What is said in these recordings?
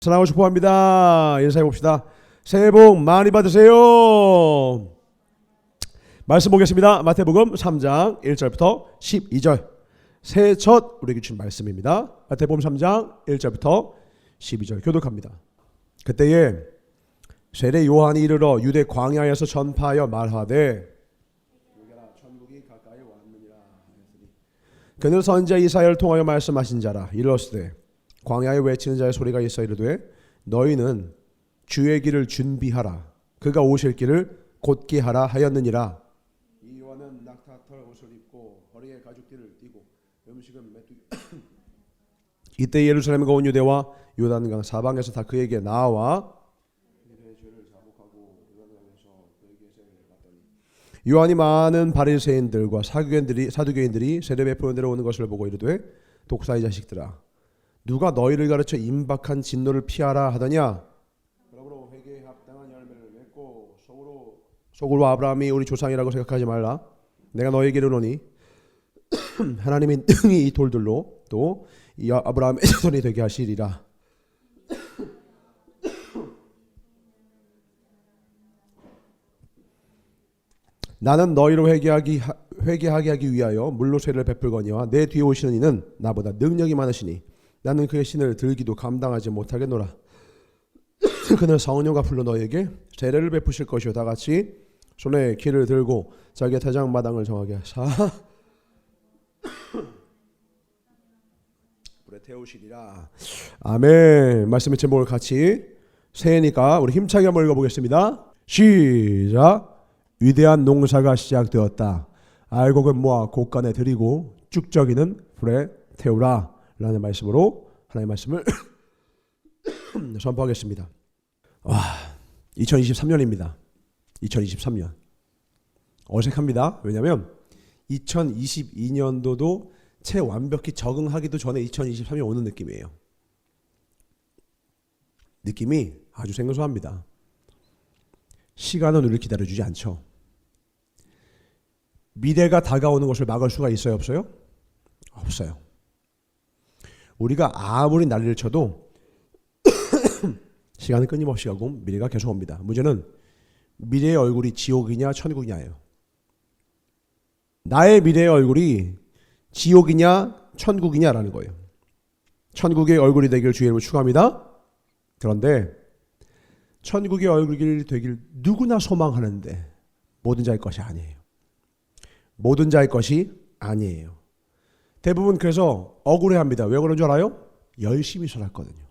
사랑하고 축복합니다. 인사해 봅시다. 새해 복 많이 받으세요. 말씀 보겠습니다. 마태복음 3장 1절부터 12절. 새해 첫 우리에게 주신 말씀입니다. 마태복음 3장 1절부터 12절 교독합니다. 그때에 세례 요한이 이르러 유대 광야에서 전파하여 말하되 천국이 가까이 왔느니라. 그는 선지자 이사야를 통하여 말씀하신 자라. 이르렀으되 광야에 외치는 자의 소리가 있어 이르되 너희는 주의 길을 준비하라. 그가 오실 길을 곧게 하라 하였느니라. 이 요한은 낙타털 옷을 입고 허리에 가죽띠를 띠고 음식은 메뚜기 이때 예루살렘과 온 유대와 요단강 사방에서 다 그에게 나와 그들의 죄를 자복하고 요단강에서 그에게 세례를 받더니 요한이 많은 바리새인들과 사두개인들이 세례 베푸는 데로 오는 것을 보고 이르되 독사의 자식들아 누가 너희를 가르쳐 임박한 진노를 피하라 하더냐. 그러므로 회개에 합당한 열매를 맺고 속으로 아브라함이 우리 조상이라고 생각하지 말라. 내가 너희에게 이르노니 하나님이 능히 이 돌들로 또 이 아브라함의 자손이 되게 하시리라. 나는 너희로 회개하게 하기 위하여 물로 세례를 베풀거니와 내 뒤에 오시는 이는 나보다 능력이 많으시니 나는 그의 신을 들기도 감당하지 못하겠노라. 그는 성령과 불러 너희에게 세례를 베푸실 것이요 다 같이 손에 키를 들고 자기의 태장 마당을 정하게 하사 불에 태우시리라. 아멘. 말씀의 제목을 같이 새해니까 우리 힘차게 한번 읽어보겠습니다. 시작. 위대한 농사가 시작되었다. 알곡은 모아 곳간에 들이고 쭉저기는 불에 태우라. 라는 말씀으로 하나님의 말씀을 선포하겠습니다. 2023년입니다. 2023년. 어색합니다. 왜냐하면 2022년도도 채 완벽히 적응하기도 전에 2023년이 오는 느낌이에요. 느낌이 아주 생소합니다. 시간은 우리를 기다려주지 않죠. 미래가 다가오는 것을 막을 수가 있어요? 없어요? 없어요. 우리가 아무리 난리를 쳐도 시간은 끊임없이 가고 미래가 계속 옵니다. 문제는 미래의 얼굴이 지옥이냐 천국이냐예요. 나의 미래의 얼굴이 지옥이냐 천국이냐라는 거예요. 천국의 얼굴이 되길 주의 이름으로 축원합니다. 그런데 천국의 얼굴이 되길 누구나 소망하는데 모든 자의 것이 아니에요. 모든 자의 것이 아니에요. 대부분 그래서 억울해합니다. 왜 그런 줄 알아요? 열심히 살았거든요.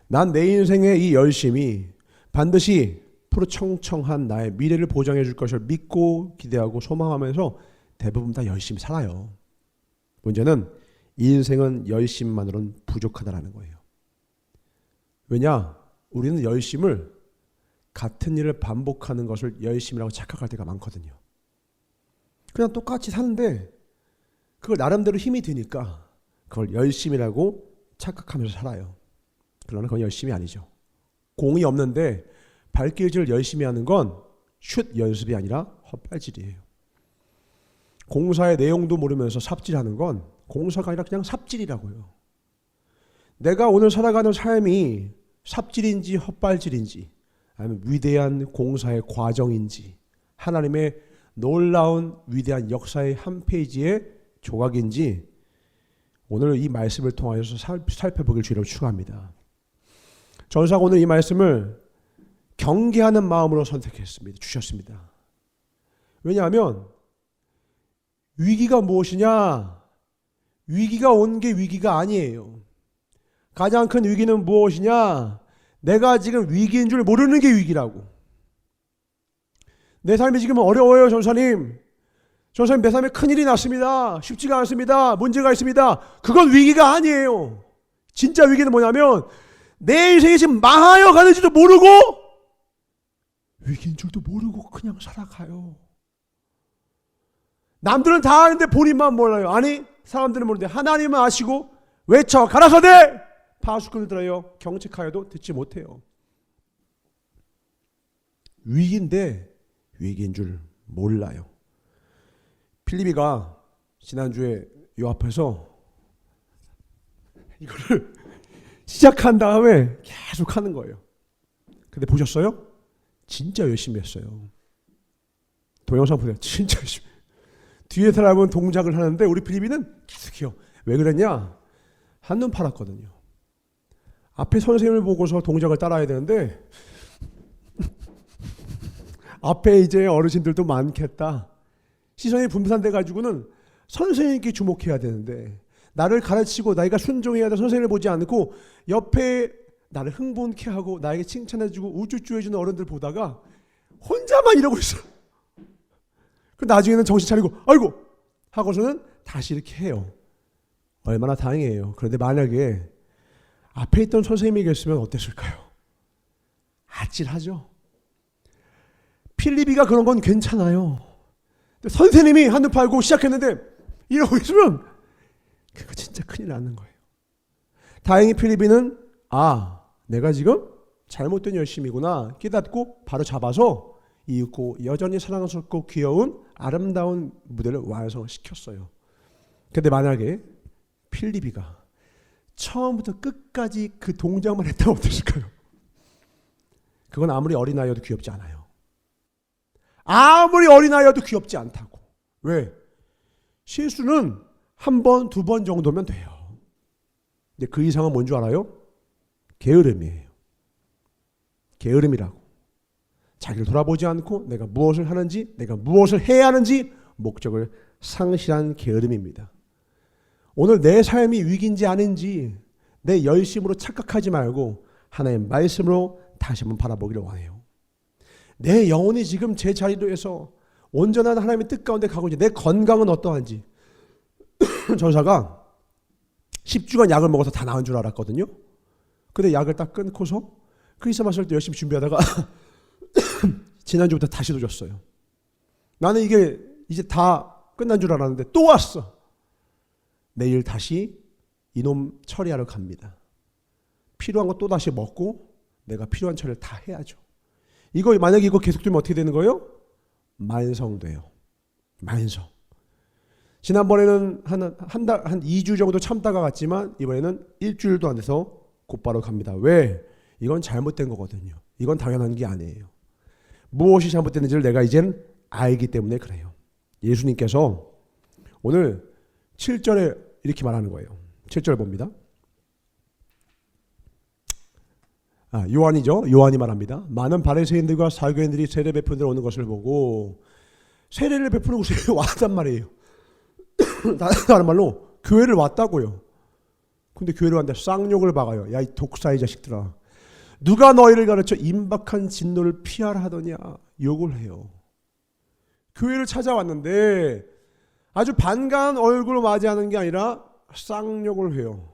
난 내 인생의 이 열심이 반드시 푸르청청한 나의 미래를 보장해 줄 것을 믿고 기대하고 소망하면서 대부분 다 열심히 살아요. 문제는 이 인생은 열심만으로는 부족하다는 거예요. 왜냐? 우리는 열심을 같은 일을 반복하는 것을 열심이라고 착각할 때가 많거든요. 그냥 똑같이 사는데 그걸 나름대로 힘이 드니까 그걸 열심이라고 착각하면서 살아요. 그러나 그건 열심이 아니죠. 공이 없는데 발길질을 열심히 하는 건 슛 연습이 아니라 헛발질이에요. 공사의 내용도 모르면서 삽질하는 건 공사가 아니라 그냥 삽질이라고요. 내가 오늘 살아가는 삶이 삽질인지 헛발질인지 아니면 위대한 공사의 과정인지 하나님의 놀라운 위대한 역사의 한 페이지의 조각인지 오늘 이 말씀을 통하여서 살펴보길 주로 축원합니다. 전사가 오늘 이 말씀을 경계하는 마음으로 주셨습니다. 왜냐하면 위기가 무엇이냐? 위기가 온 게 위기가 아니에요. 가장 큰 위기는 무엇이냐? 내가 지금 위기인 줄 모르는 게 위기라고. 내 삶이 지금 어려워요, 전사님. 전사님, 내 삶에 큰일이 났습니다. 쉽지가 않습니다. 문제가 있습니다. 그건 위기가 아니에요. 진짜 위기는 뭐냐면 내 인생이 지금 망하여 가는지도 모르고 위기인 줄도 모르고 그냥 살아가요. 남들은 다 아는데 본인만 몰라요. 아니, 사람들은 모르는데 하나님은 아시고 외쳐 가라사대 파수꾼을 들어요. 경책하여도 듣지 못해요. 위기인데 위기인 줄 몰라요. 필립이가 지난주에 요 앞에서 이거를 시작한 다음에 계속 하는 거예요. 근데 보셨어요? 진짜 열심히 했어요. 동영상 보세요. 진짜 열심히. 뒤에 사람은 동작을 하는데 우리 필리핀은 계속해요. 왜 그랬냐? 한눈 팔았거든요. 앞에 선생님을 보고서 동작을 따라야 되는데 앞에 이제 어르신들도 많겠다. 시선이 분산돼 가지고는 선생님께 주목해야 되는데 나를 가르치고 나이가 순종해야 돼 선생님을 보지 않고 옆에 나를 흥분케 하고 나에게 칭찬해주고 우쭈쭈해주는 어른들 보다가 혼자만 이러고 있어. 그 나중에는 정신 차리고 아이고 하고서는 다시 이렇게 해요. 얼마나 다행이에요. 그런데 만약에 앞에 있던 선생님이 계셨으면 어땠을까요? 아찔하죠. 필리비가 그런 건 괜찮아요. 근데 선생님이 한눈 팔고 시작했는데 이러고 있으면 그거 진짜 큰일 나는 거예요. 다행히 필리비는 내가 지금 잘못된 열심이구나 깨닫고 바로 잡아서 이윽고 여전히 사랑스럽고 귀여운 아름다운 무대를 완성시켰어요. 근데 만약에 필리비가 처음부터 끝까지 그 동작만 했다면 어땠을까요? 그건 아무리 어린아이여도 귀엽지 않아요. 아무리 어린아이여도 귀엽지 않다고. 왜? 실수는 한 번, 두 번 정도면 돼요. 근데 그 이상은 뭔 줄 알아요? 게으름이에요. 게으름이라고. 자기를 돌아보지 않고 내가 무엇을 하는지, 내가 무엇을 해야 하는지 목적을 상실한 게으름입니다. 오늘 내 삶이 위기인지 아닌지 내 열심으로 착각하지 말고 하나님의 말씀으로 다시 한번 바라보기를 원해요. 내 영혼이 지금 제 자리로 해서 온전한 하나님의 뜻 가운데 가고 있는지, 내 건강은 어떠한지. 전사가 10주간 약을 먹어서 다 나은 줄 알았거든요. 근데 약을 딱 끊고서 크리스마스 때 열심히 준비하다가 지난주부터 다시 도졌어요. 나는 이게 이제 다 끝난 줄 알았는데 또 왔어. 내일 다시 이놈 처리하러 갑니다. 필요한 거 또 다시 먹고 내가 필요한 처리를 다 해야죠. 이거 만약에 이거 계속되면 어떻게 되는 거예요? 만성돼요. 만성. 지난번에는 한 2주 정도 참다가 갔지만 이번에는 일주일도 안 돼서 곧바로 갑니다. 왜? 이건 잘못된 거거든요. 이건 당연한 게 아니에요. 무엇이 잘못됐는지를 내가 이젠 알기 때문에 그래요. 예수님께서 오늘 7절에 이렇게 말하는 거예요. 7절 봅니다. 요한이죠. 요한이 말합니다. 많은 바리새인들과 사교인들이 세례 베푸는 데 오는 것을 보고 세례를 베푸는 곳에 왔단 말이에요. 다른 말로 교회를 왔다고요. 근데 교회를 왔는데 쌍욕을 박아요. 야, 이 독사의 자식들아. 누가 너희를 가르쳐 임박한 진노를 피하라 하더냐. 욕을 해요. 교회를 찾아왔는데 아주 반가운 얼굴로 맞이하는 게 아니라 쌍욕을 해요.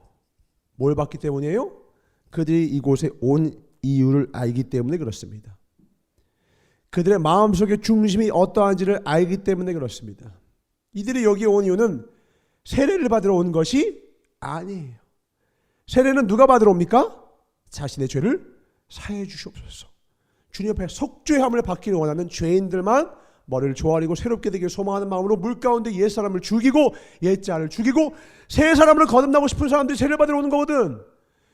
뭘 봤기 때문이에요? 그들이 이곳에 온 이유를 알기 때문에 그렇습니다. 그들의 마음속의 중심이 어떠한지를 알기 때문에 그렇습니다. 이들이 여기에 온 이유는 세례를 받으러 온 것이 아니에요. 세례는 누가 받으러 옵니까? 자신의 죄를 사해 주시옵소서. 주님 앞에 속죄함을 받기를 원하는 죄인들만 머리를 조아리고 새롭게 되기를 소망하는 마음으로 물 가운데 옛사람을 죽이고 옛자를 죽이고 새 사람을 거듭나고 싶은 사람들이 세례를 받으러 오는 거거든.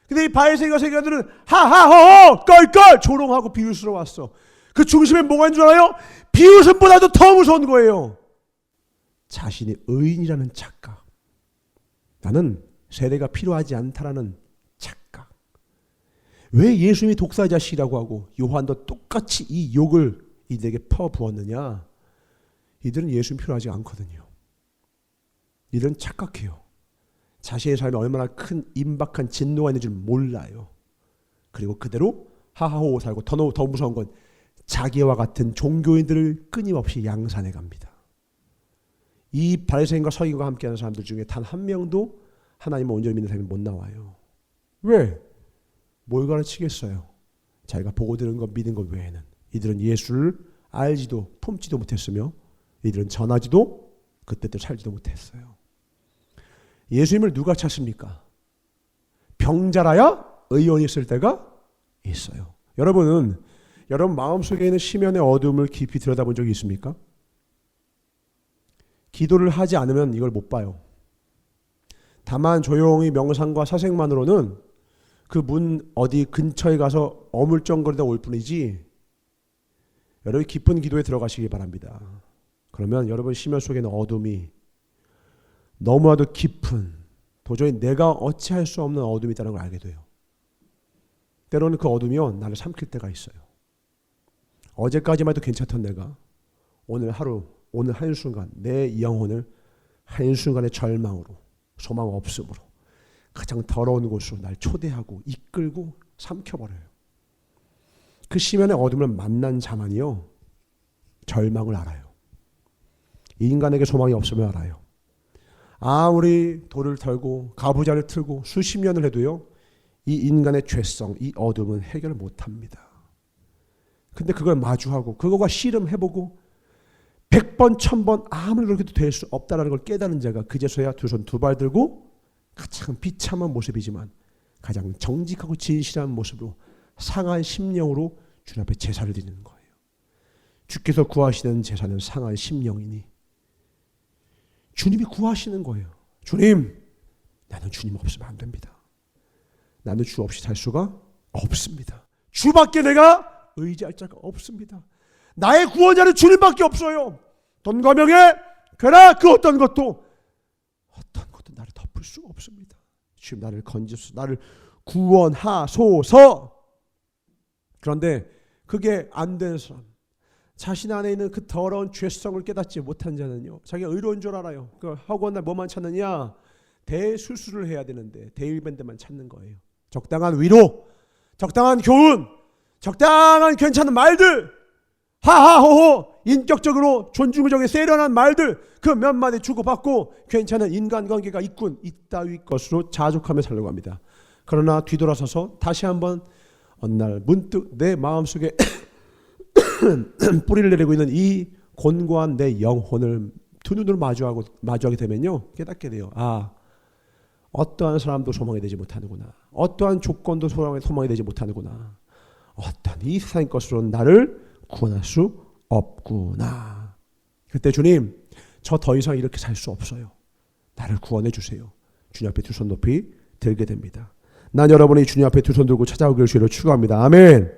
근데 이 바리새인과 세리들은 하하호호 껄껄 조롱하고 비웃으러 왔어. 그 중심에 뭐가 있는 줄 알아요? 비웃음보다도 더 무서운 거예요. 자신이 의인이라는 착각. 나는 세례가 필요하지 않다라는 착각. 왜 예수님이 독사의 자식이라고 하고 요한도 똑같이 이 욕을 이들에게 퍼부었느냐? 이들은 예수님 필요하지 않거든요. 이들은 착각해요. 자신의 삶에 얼마나 큰 임박한 진노가 있는 줄 몰라요. 그리고 그대로 하하호호 살고 더 무서운 건 자기와 같은 종교인들을 끊임없이 양산해 갑니다. 이 바리새인과 서기관과 함께하는 사람들 중에 단 한 명도 하나님을 온전히 믿는 사람이 못 나와요. 왜? 뭘 가르치겠어요? 자기가 보고 들은 것 믿은 것 외에는. 이들은 예수를 알지도 품지도 못했으며 이들은 전하지도 그 뜻대로 살지도 못했어요. 예수님을 누가 찾습니까? 병자라야 의원이 있을 때가 있어요. 여러분 마음속에 있는 심연의 어둠을 깊이 들여다본 적이 있습니까? 기도를 하지 않으면 이걸 못 봐요. 다만 조용히 명상과 사색만으로는 그 문 어디 근처에 가서 어물쩡거리다 올 뿐이지 여러분 깊은 기도에 들어가시기 바랍니다. 그러면 여러분 심연 속에는 어둠이 너무나도 깊은 도저히 내가 어찌할 수 없는 어둠이 있다는 걸 알게 돼요. 때로는 그 어둠이요 나를 삼킬 때가 있어요. 어제까지만 해도 괜찮던 내가 오늘 하루 오늘 한순간 내 영혼을 한순간의 절망으로 소망 없음으로 가장 더러운 곳으로 날 초대하고 이끌고 삼켜버려요. 그 심연의 어둠을 만난 자만이요 절망을 알아요. 인간에게 소망이 없음을 알아요. 아무리 돌을 털고 가부좌를 틀고 수십 년을 해도요 이 인간의 죄성, 이 어둠은 해결 못합니다. 근데 그걸 마주하고 그거가 씨름해보고 100번 1000번 아무리 그렇게도 될 수 없다는 걸 깨달은 자가 그제서야 두 손 두 발 들고 가장 비참한 모습이지만 가장 정직하고 진실한 모습으로 상한 심령으로 주님 앞에 제사를 드리는 거예요. 주께서 구하시는 제사는 상한 심령이니 주님이 구하시는 거예요. 주님, 나는 주님 없으면 안 됩니다. 나는 주 없이 살 수가 없습니다. 주밖에 내가 의지할 자가 없습니다. 나의 구원자는 주님밖에 없어요. 돈과 명예, 그러나 그 어떤 것도 나를 덮을 수가 없습니다. 주님 나를 건지소서, 나를 구원하소서. 그런데 그게 안 된 사람, 자신 안에 있는 그 더러운 죄성을 깨닫지 못한 자는요 자기가 의로운 줄 알아요. 그 하고 날 뭐만 찾느냐, 대수술을 해야 되는데 데일밴드만 찾는 거예요. 적당한 위로, 적당한 교훈, 적당한 괜찮은 말들, 하하호호 인격적으로 존중적인 세련한 말들 그 몇 마디 주고받고 괜찮은 인간관계가 있군, 이따위 것으로 자족하며 살려고 합니다. 그러나 뒤돌아서서 다시 한번 어느 날 문득 내 마음속에 뿌리를 내리고 있는 이 곤고한 내 영혼을 두 눈으로 마주하게 되면요 깨닫게 돼요. 아, 어떠한 사람도 소망이 되지 못하는구나. 어떠한 조건도 소망이 되지 못하는구나. 어떠한 이 세상 것으로 나를 구원할 수 없구나. 그때 주님, 저 더 이상 이렇게 살 수 없어요. 나를 구원해 주세요. 주님 앞에 두 손 높이 들게 됩니다. 난 여러분이 주님 앞에 두 손 들고 찾아오길 주의로 축원합니다. 아멘.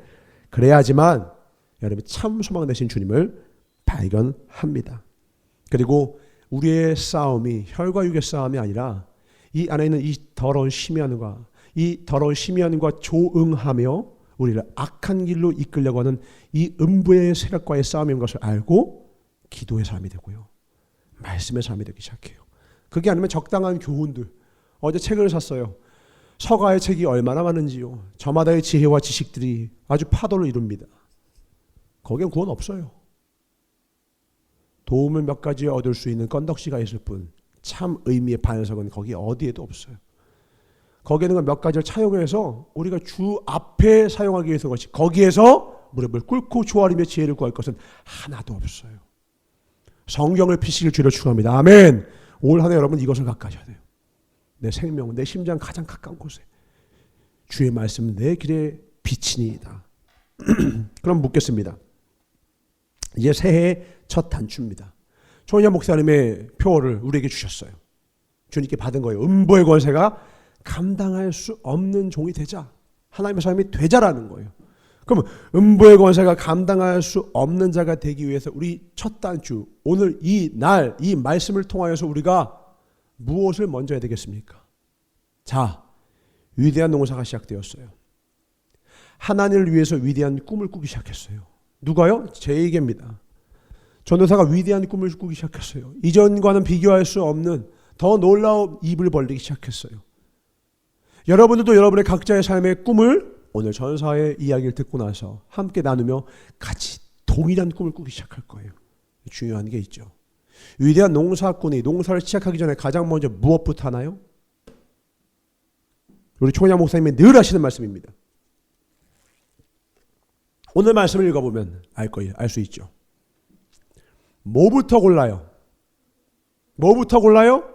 그래야지만 여러분이 참 소망 되신 주님을 발견합니다. 그리고 우리의 싸움이 혈과 육의 싸움이 아니라 이 안에 있는 이 더러운 심연과 조응하며 우리를 악한 길로 이끌려고 하는 이 음부의 세력과의 싸움인 것을 알고 기도의 사람이 되고요. 말씀의 사람이 되기 시작해요. 그게 아니면 적당한 교훈들. 어제 책을 샀어요. 서가의 책이 얼마나 많은지요. 저마다의 지혜와 지식들이 아주 파도를 이룹니다. 거기엔 구원 없어요. 도움을 몇 가지 얻을 수 있는 건덕지가 있을 뿐 참 의미의 반석은 거기 어디에도 없어요. 거기에는 몇 가지를 차용해서 우리가 주 앞에 사용하기 위해서 것이 거기에서 무릎을 꿇고 조아리며 지혜를 구할 것은 하나도 없어요. 성경을 피시길 주로 축원합니다. 아멘. 올 한 해 여러분 이것을 가까이셔야 돼요. 내 생명, 내 심장 가장 가까운 곳에 주의 말씀은 내 길의 빛이니이다. 그럼 묻겠습니다. 이제 새해의 첫 단추입니다. 조은현 목사님의 표어를 우리에게 주셨어요. 주님께 받은 거예요. 음보의 권세가 감당할 수 없는 종이 되자. 하나님의 사람이 되자라는 거예요. 그럼 음보의 권세가 감당할 수 없는 자가 되기 위해서 우리 첫 단추, 오늘 이 날, 이 말씀을 통하여서 우리가 무엇을 먼저 해야 되겠습니까? 자, 위대한 농사가 시작되었어요. 하나님을 위해서 위대한 꿈을 꾸기 시작했어요. 누가요? 제에게입니다. 전도사가 위대한 꿈을 꾸기 시작했어요. 이전과는 비교할 수 없는 더 놀라운 입을 벌리기 시작했어요. 여러분들도 여러분의 각자의 삶의 꿈을 오늘 전사의 이야기를 듣고 나서 함께 나누며 같이 동일한 꿈을 꾸기 시작할 거예요. 중요한 게 있죠. 위대한 농사꾼이 농사를 시작하기 전에 가장 먼저 무엇부터 하나요? 우리 총장 목사님이 늘 하시는 말씀입니다. 오늘 말씀을 읽어보면 알 거예요. 알 수 있죠. 뭐부터 골라요? 뭐부터 골라요?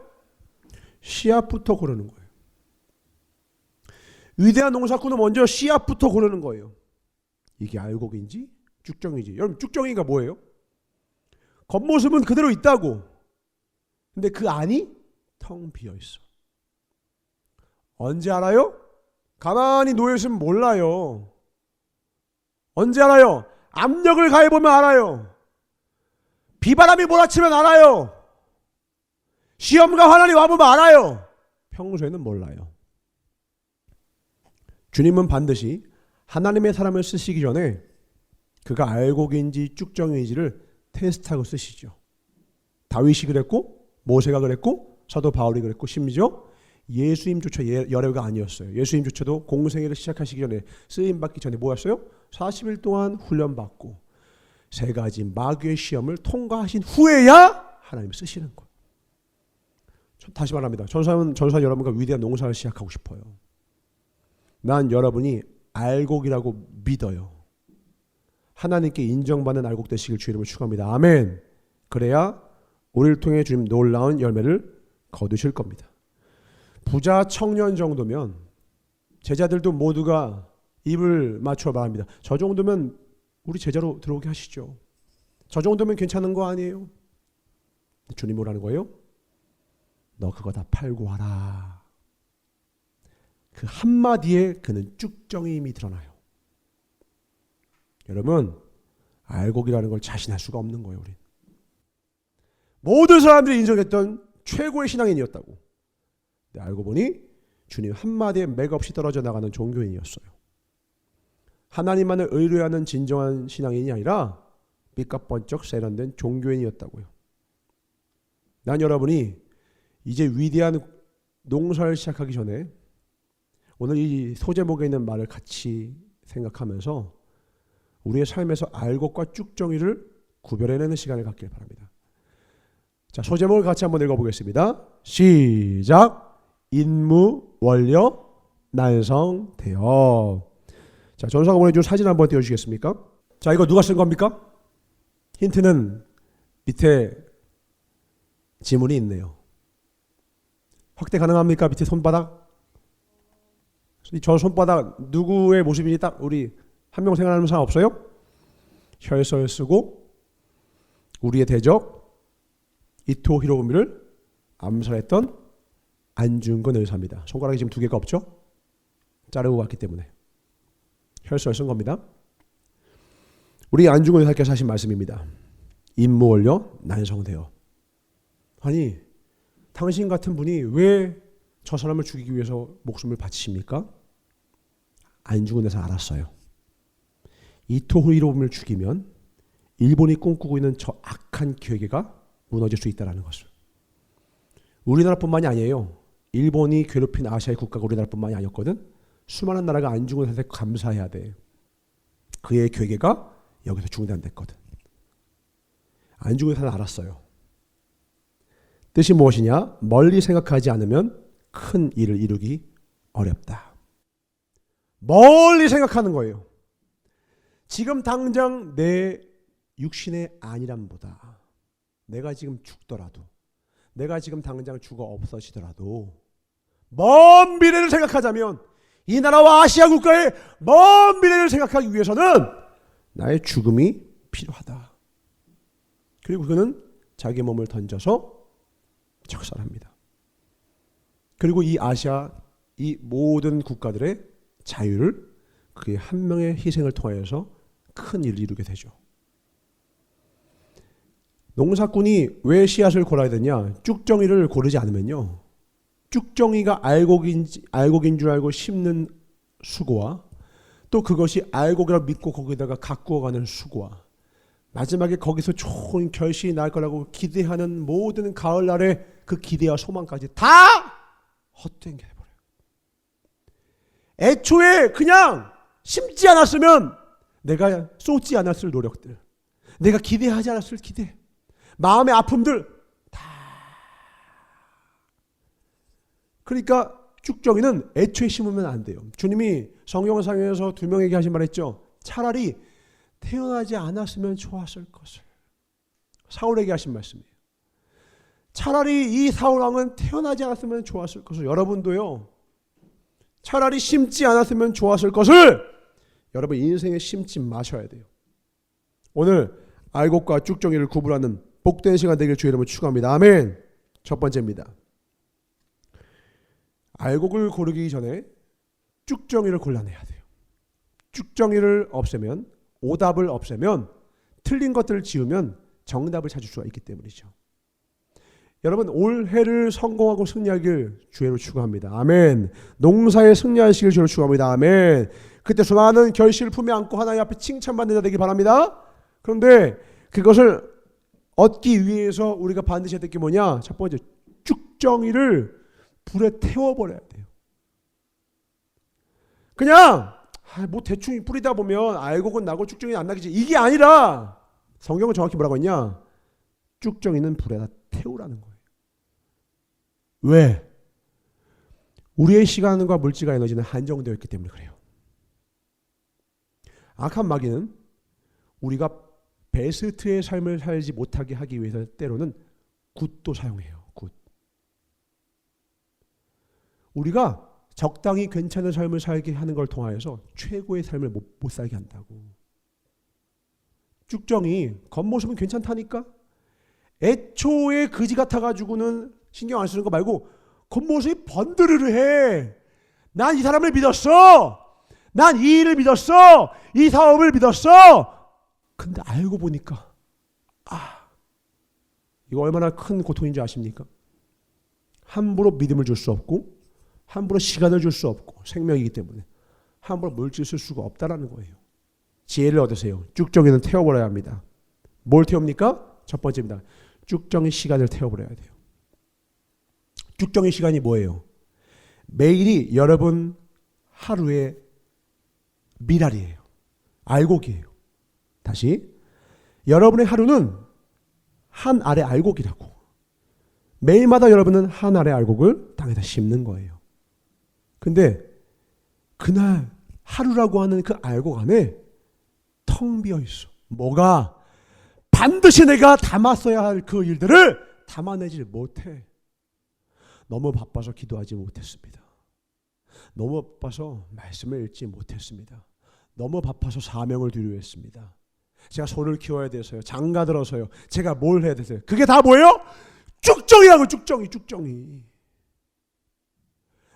씨앗부터 고르는 거예요. 위대한 농사꾼은 먼저 씨앗부터 고르는 거예요. 이게 알곡인지 쭉정이지. 여러분 쭉정이가 뭐예요? 겉모습은 그대로 있다고. 근데 그 안이 텅 비어 있어. 언제 알아요? 가만히 놓여있으면 몰라요. 언제 알아요? 압력을 가해보면 알아요. 비바람이 몰아치면 알아요. 시험과 환난이 와보면 알아요. 평소에는 몰라요. 주님은 반드시 하나님의 사람을 쓰시기 전에 그가 알곡인지 쭉정인지를 테스트하고 쓰시죠. 다윗이 그랬고, 모세가 그랬고, 사도 바울이 그랬고, 심지어 예수님조차 여래가 아니었어요. 예수님조차도 공생애를 시작하시기 전에, 쓰임받기 전에 뭐였어요? 40일 동안 훈련받고 3가지 마귀의 시험을 통과하신 후에야 하나님을 쓰시는 거예요. 다시 말합니다. 전사 여러분과 위대한 농사를 시작하고 싶어요. 난 여러분이 알곡이라고 믿어요. 하나님께 인정받는 알곡 되시길 주의 이름으로 축원합니다. 아멘. 그래야 우리를 통해 주님 놀라운 열매를 거두실 겁니다. 부자 청년 정도면 제자들도 모두가 입을 맞춰 말합니다. 저 정도면 우리 제자로 들어오게 하시죠. 저 정도면 괜찮은 거 아니에요? 주님 뭐라는 거예요? 너 그거 다 팔고 와라. 그 한마디에 그는 쭉정임이 드러나요. 여러분, 알곡이라는 걸 자신할 수가 없는 거예요. 우린 모든 사람들이 인정했던 최고의 신앙인이었다고. 근데 알고 보니 주님 한마디에 맥없이 떨어져 나가는 종교인이었어요. 하나님만을 의뢰하는 진정한 신앙인이 아니라 삐까번쩍 세련된 종교인이었다고요. 난 여러분이 이제 위대한 농사를 시작하기 전에 오늘 이 소제목에 있는 말을 같이 생각하면서 우리의 삶에서 알곡과 쭉정이를 구별해내는 시간을 갖길 바랍니다. 자, 소제목을 같이 한번 읽어보겠습니다. 시작. 인무 원려 난성 대업. 자, 전사가 보내준 사진 한번 띄워주시겠습니까? 자, 이거 누가 쓴 겁니까? 힌트는 밑에 지문이 있네요. 확대 가능합니까? 밑에 손바닥? 저 손바닥 누구의 모습인지 딱 우리 한 명 생각하는 사람 없어요? 혈서를 쓰고 우리의 대적 이토 히로부미를 암살했던 안중근 의사입니다. 손가락이 지금 2개가 없죠? 자르고 갔기 때문에 혈서를 쓴 겁니다. 우리 안중근 의사께서 하신 말씀입니다. 임무원료 난성되어. 아니, 당신 같은 분이 왜 저 사람을 죽이기 위해서 목숨을 바치십니까? 안중근 의사 알았어요. 이토 히로부미를 죽이면 일본이 꿈꾸고 있는 저 악한 계획가 무너질 수 있다는 것을. 우리나라뿐만이 아니에요. 일본이 괴롭힌 아시아의 국가가 우리나라뿐만이 아니었거든. 수많은 나라가 안중근 의사한테 감사해야 돼. 그의 계획가 여기서 중단됐거든. 안중근 의사는 알았어요. 뜻이 무엇이냐? 멀리 생각하지 않으면 큰 일을 이루기 어렵다. 멀리 생각하는 거예요. 지금 당장 내 육신의 안일함보다 내가 지금 죽더라도, 내가 지금 당장 죽어 없어지더라도 먼 미래를 생각하자면, 이 나라와 아시아 국가의 먼 미래를 생각하기 위해서는 나의 죽음이 필요하다. 그리고 그는 자기 몸을 던져서 작살합니다. 그리고 이 아시아, 이 모든 국가들의 자유를 그의 한 명의 희생을 통하여서 큰 일을 이루게 되죠. 농사꾼이 왜 씨앗을 골라야 되냐? 쭉정이를 고르지 않으면요, 쭉정이가 알곡인 줄 알고 심는 수고와 또 그것이 알곡이라 믿고 거기다가 가꾸어가는 수고와 마지막에 거기서 좋은 결실이 날 거라고 기대하는 모든 가을날의 그 기대와 소망까지 다 헛된 게 돼버려요. 애초에 그냥 심지 않았으면, 내가 쏟지 않았을 노력들, 내가 기대하지 않았을 기대, 마음의 아픔들 다. 그러니까 쭉정이는 애초에 심으면 안 돼요. 주님이 성경상에서 2명에게 하신 말 했죠. 차라리 태어나지 않았으면 좋았을 것을. 사울에게 하신 말씀이에요. 차라리 이 사울왕은 태어나지 않았으면 좋았을 것을. 여러분도요, 차라리 심지 않았으면 좋았을 것을 여러분 인생에 심지 마셔야 돼요. 오늘 알곡과 쭉정이를 구분하는 복된 시간 되길 주의 이름으로 축원합니다. 아멘. 첫 번째입니다. 알곡을 고르기 전에 쭉정이를 골라내야 돼요. 쭉정이를 없애면, 오답을 없애면, 틀린 것들을 지우면 정답을 찾을 수가 있기 때문이죠. 여러분, 올해를 성공하고 승리하길 주의로 축원합니다. 아멘. 농사에 승리하시길 주의로 축원합니다. 아멘. 그때 수많은 결실을 품에 안고 하나님 앞에 칭찬받는 자 되기 바랍니다. 그런데 그것을 얻기 위해서 우리가 반드시 해야 될 게 뭐냐? 첫 번째, 쭉정이를 불에 태워버려야 돼요. 그냥 뭐 대충 뿌리다 보면 알곡은 나고 쭉정이 안 나겠지, 이게 아니라 성경은 정확히 뭐라고 했냐? 쭉정이는 불에다 태우라는 거예요. 왜? 우리의 시간과 물질과 에너지는 한정되어 있기 때문에 그래요. 악한 마귀는 우리가 베스트의 삶을 살지 못하게 하기 위해서 때로는 굿도 사용해요. 굿. 우리가 적당히 괜찮은 삶을 살게 하는 걸 통하여서 최고의 삶을 못 살게 한다고. 쭉정이 겉모습은 괜찮다니까? 애초에 거지 같아가지고는 신경 안 쓰는 거 말고 겉모습이 번드르르 해. 난 이 사람을 믿었어. 난 이 일을 믿었어. 이 사업을 믿었어. 근데 알고 보니까 이거 얼마나 큰 고통인지 아십니까? 함부로 믿음을 줄 수 없고 함부로 시간을 줄 수 없고 생명이기 때문에 함부로 물질 쓸 수가 없다라는 거예요. 지혜를 얻으세요. 쭉정이는 태워버려야 합니다. 뭘 태웁니까? 첫 번째입니다. 쭉정이 시간을 태워버려야 돼요. 쭉정이 시간이 뭐예요? 매일이 여러분 하루의 미랄이에요. 알곡이에요. 다시, 여러분의 하루는 한 알의 알곡이라고. 매일마다 여러분은 한 알의 알곡을 땅에다 심는 거예요. 근데 그날 하루라고 하는 그 알곡 안에 텅 비어 있어. 뭐가? 반드시 내가 담았어야 할 그 일들을 담아내지 못해. 너무 바빠서 기도하지 못했습니다. 너무 바빠서 말씀을 읽지 못했습니다. 너무 바빠서 사명을 뒤로했습니다. 제가 소를 키워야 돼서요. 장가 들어서요. 제가 뭘 해야 돼서요. 그게 다 뭐예요? 쭉정이라고. 쭉정이.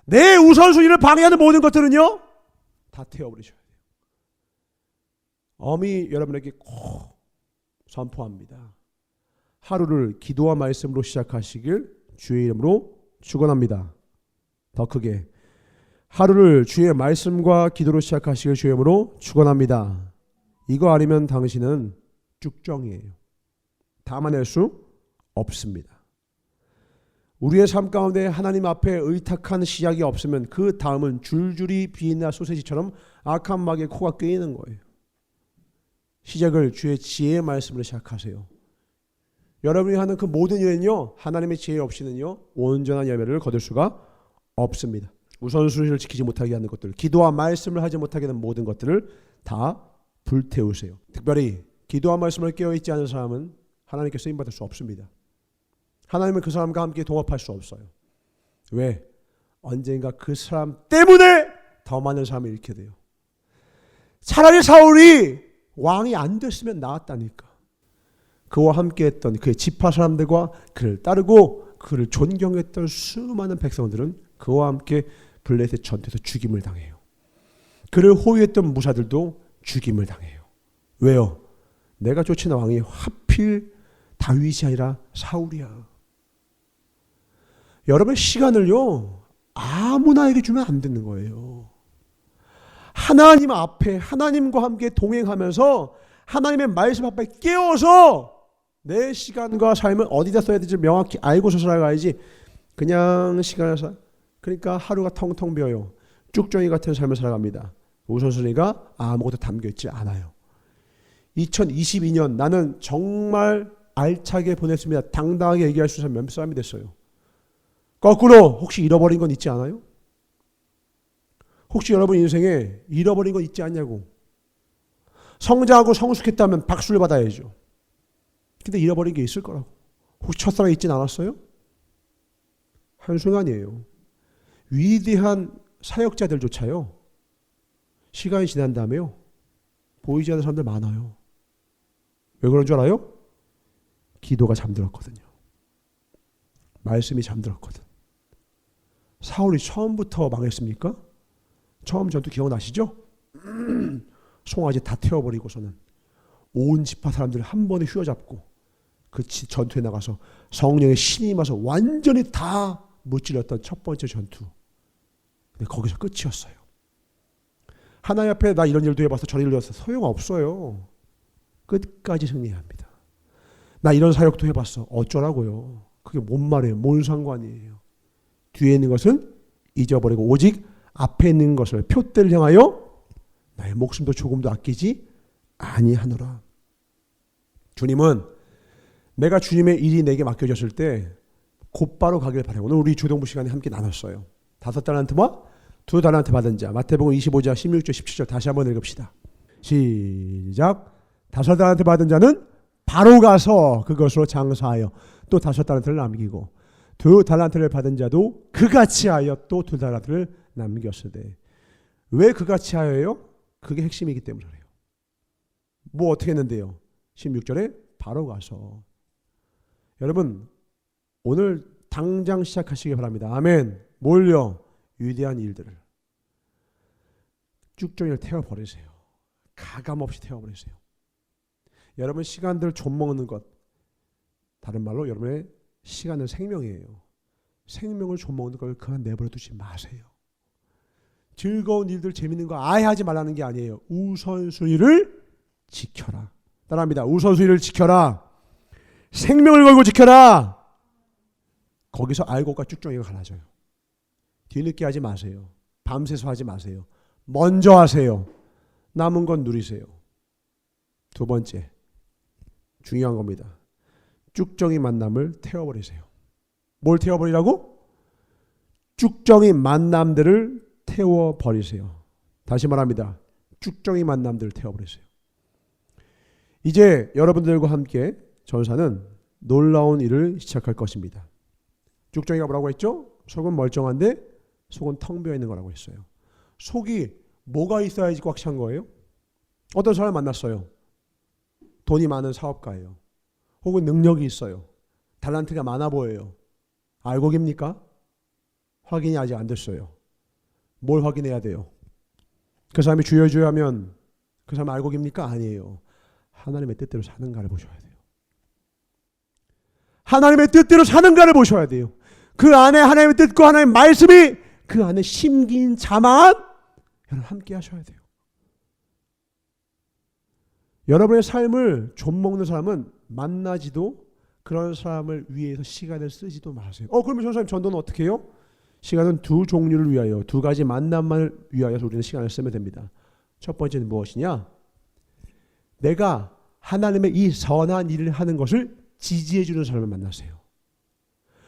내 우선순위를 방해하는 모든 것들은요, 다 태워버리셔야 돼요. 엄히 여러분에게 꼭 선포합니다. 하루를 기도와 말씀으로 시작하시길 주의 이름으로 축원합니다. 더 크게, 하루를 주의 말씀과 기도로 시작하시길 주의 이름으로 축원합니다. 이거 아니면 당신은 쭉정이에요. 담아낼 수 없습니다. 우리의 삶 가운데 하나님 앞에 의탁한 시작이 없으면 그 다음은 줄줄이 비린나 소세지처럼 악한 마귀의 코가 꿰이는 거예요. 시작을 주의 지혜의 말씀으로 시작하세요. 여러분이 하는 그 모든 일은요, 하나님의 지혜 없이는요, 온전한 열매를 거둘 수가 없습니다. 우선순위를 지키지 못하게 하는 것들, 기도와 말씀을 하지 못하게 하는 모든 것들을 다 불태우세요. 특별히 기도와 말씀을 깨어있지 않은 사람은 하나님께 쓰임받을 수 없습니다. 하나님은 그 사람과 함께 동업할 수 없어요. 왜? 언젠가 그 사람 때문에 더 많은 사람을 잃게 돼요. 차라리 사울이 왕이 안 됐으면 나았다니까. 그와 함께했던 그의 지파 사람들과 그를 따르고 그를 존경했던 수많은 백성들은 그와 함께 블레셋 전투에서 죽임을 당해요. 그를 호위했던 무사들도 죽임을 당해요. 왜요? 내가 쫓은 왕이 하필 다윗이 아니라 사울이야. 여러분의 시간을요, 아무나에게 주면 안 되는 거예요. 하나님 앞에 하나님과 함께 동행하면서 하나님의 말씀 앞에 깨워서 내 시간과 삶을 어디다 써야 될지 명확히 알고서 살아가야지. 그냥 시간을 그러니까 하루가 텅텅 비어요. 쭉정이 같은 삶을 살아갑니다. 우선순위가 아무것도 담겨있지 않아요. 2022년 나는 정말 알차게 보냈습니다. 당당하게 얘기할 수 있는 몇 사람이 됐어요. 거꾸로 혹시 잃어버린 건 있지 않아요? 혹시 여러분 인생에 잃어버린 건 있지 않냐고. 성장하고 성숙했다면 박수를 받아야죠. 근데 잃어버린 게 있을 거라고. 혹시 첫사랑이 있진 않았어요? 한순간이에요. 위대한 사역자들조차요, 시간이 지난 다음에요, 보이지 않는 사람들 많아요. 왜 그런 줄 알아요? 기도가 잠들었거든요. 말씀이 잠들었거든. 사울이 처음부터 망했습니까? 처음 전투 기억나시죠? 송아지 다 태워버리고서는 온 지파 사람들을 한 번에 휘어잡고 그 전투에 나가서 성령의 신이 임해서 완전히 다 무찔렀던 첫 번째 전투. 근데 거기서 끝이었어요. 하나님 앞에 나 이런 일도 해봤어, 저런 일도 해봤어. 소용없어요. 끝까지 승리해야 합니다. 나 이런 사역도 해봤어. 어쩌라고요. 그게 뭔 말이에요. 뭔 상관이에요. 뒤에 있는 것은 잊어버리고 오직 앞에 있는 것을 표대를 향하여 나의 목숨도 조금도 아끼지 아니하노라. 주님은 내가 주님의 일이 내게 맡겨졌을 때 곧바로 가길 바라요. 오늘 우리 조동부 시간에 함께 나눴어요. 5달란트와 2달란트 받은 자. 마태복음 25장 16절 17절 다시 한번 읽읍시다. 시작. 5달란트 받은 자는 바로 가서 그것으로 장사하여 또 5달란트를 남기고 2달란트를 받은 자도 그같이 하여 또 2달란트를 남겼으되. 왜 그같이 하여요? 그게 핵심이기 때문에 그래요. 뭐 어떻게 했는데요? 16절에 바로 가서. 여러분 오늘 당장 시작하시기 바랍니다. 아멘. 뭘요? 위대한 일들을. 쭉종이를 태워버리세요. 가감없이 태워버리세요. 여러분 시간들을 좀먹는 것, 다른 말로 여러분의 시간은 생명이에요. 생명을 좀먹는 걸 그만 내버려 두지 마세요. 즐거운 일들, 재밌는 거 아예 하지 말라는 게 아니에요. 우선순위를 지켜라. 따라합니다. 우선순위를 지켜라. 생명을 걸고 지켜라. 거기서 알곡과 쭉종이가 갈라져요. 뒤늦게 하지 마세요. 밤새서 하지 마세요. 먼저 하세요. 남은 건 누리세요. 두 번째, 중요한 겁니다. 쭉정이 만남을 태워버리세요. 뭘 태워버리라고? 쭉정이 만남들을 태워버리세요. 다시 말합니다. 쭉정이 만남들을 태워버리세요. 이제 여러분들과 함께 전사는 놀라운 일을 시작할 것입니다. 쭉정이가 뭐라고 했죠? 속은 멀쩡한데 속은 텅 비어 있는 거라고 했어요. 속이 뭐가 있어야지 꽉 찬 거예요? 어떤 사람을 만났어요. 돈이 많은 사업가예요. 혹은 능력이 있어요. 달란트가 많아 보여요. 알곡입니까? 확인이 아직 안 됐어요. 뭘 확인해야 돼요? 그 사람이 주여주여 하면 그 사람 알곡입니까? 아니에요. 하나님의 뜻대로 사는가를 보셔야 돼요. 하나님의 뜻대로 사는가를 보셔야 돼요. 그 안에 하나님의 뜻과 하나님의 말씀이 그 안에 심긴 자만 여러분 함께 하셔야 돼요. 여러분의 삶을 좀먹는 사람은 만나지도 그런 사람을 위해서 시간을 쓰지도 마세요. 그러면 전사님 전도는 어떻게 해요? 시간은 두 종류를 위하여, 두 가지 만남만을 위하여 우리는 시간을 쓰면 됩니다. 첫 번째는 무엇이냐? 내가 하나님의 이 선한 일을 하는 것을 지지해 주는 사람을 만나세요.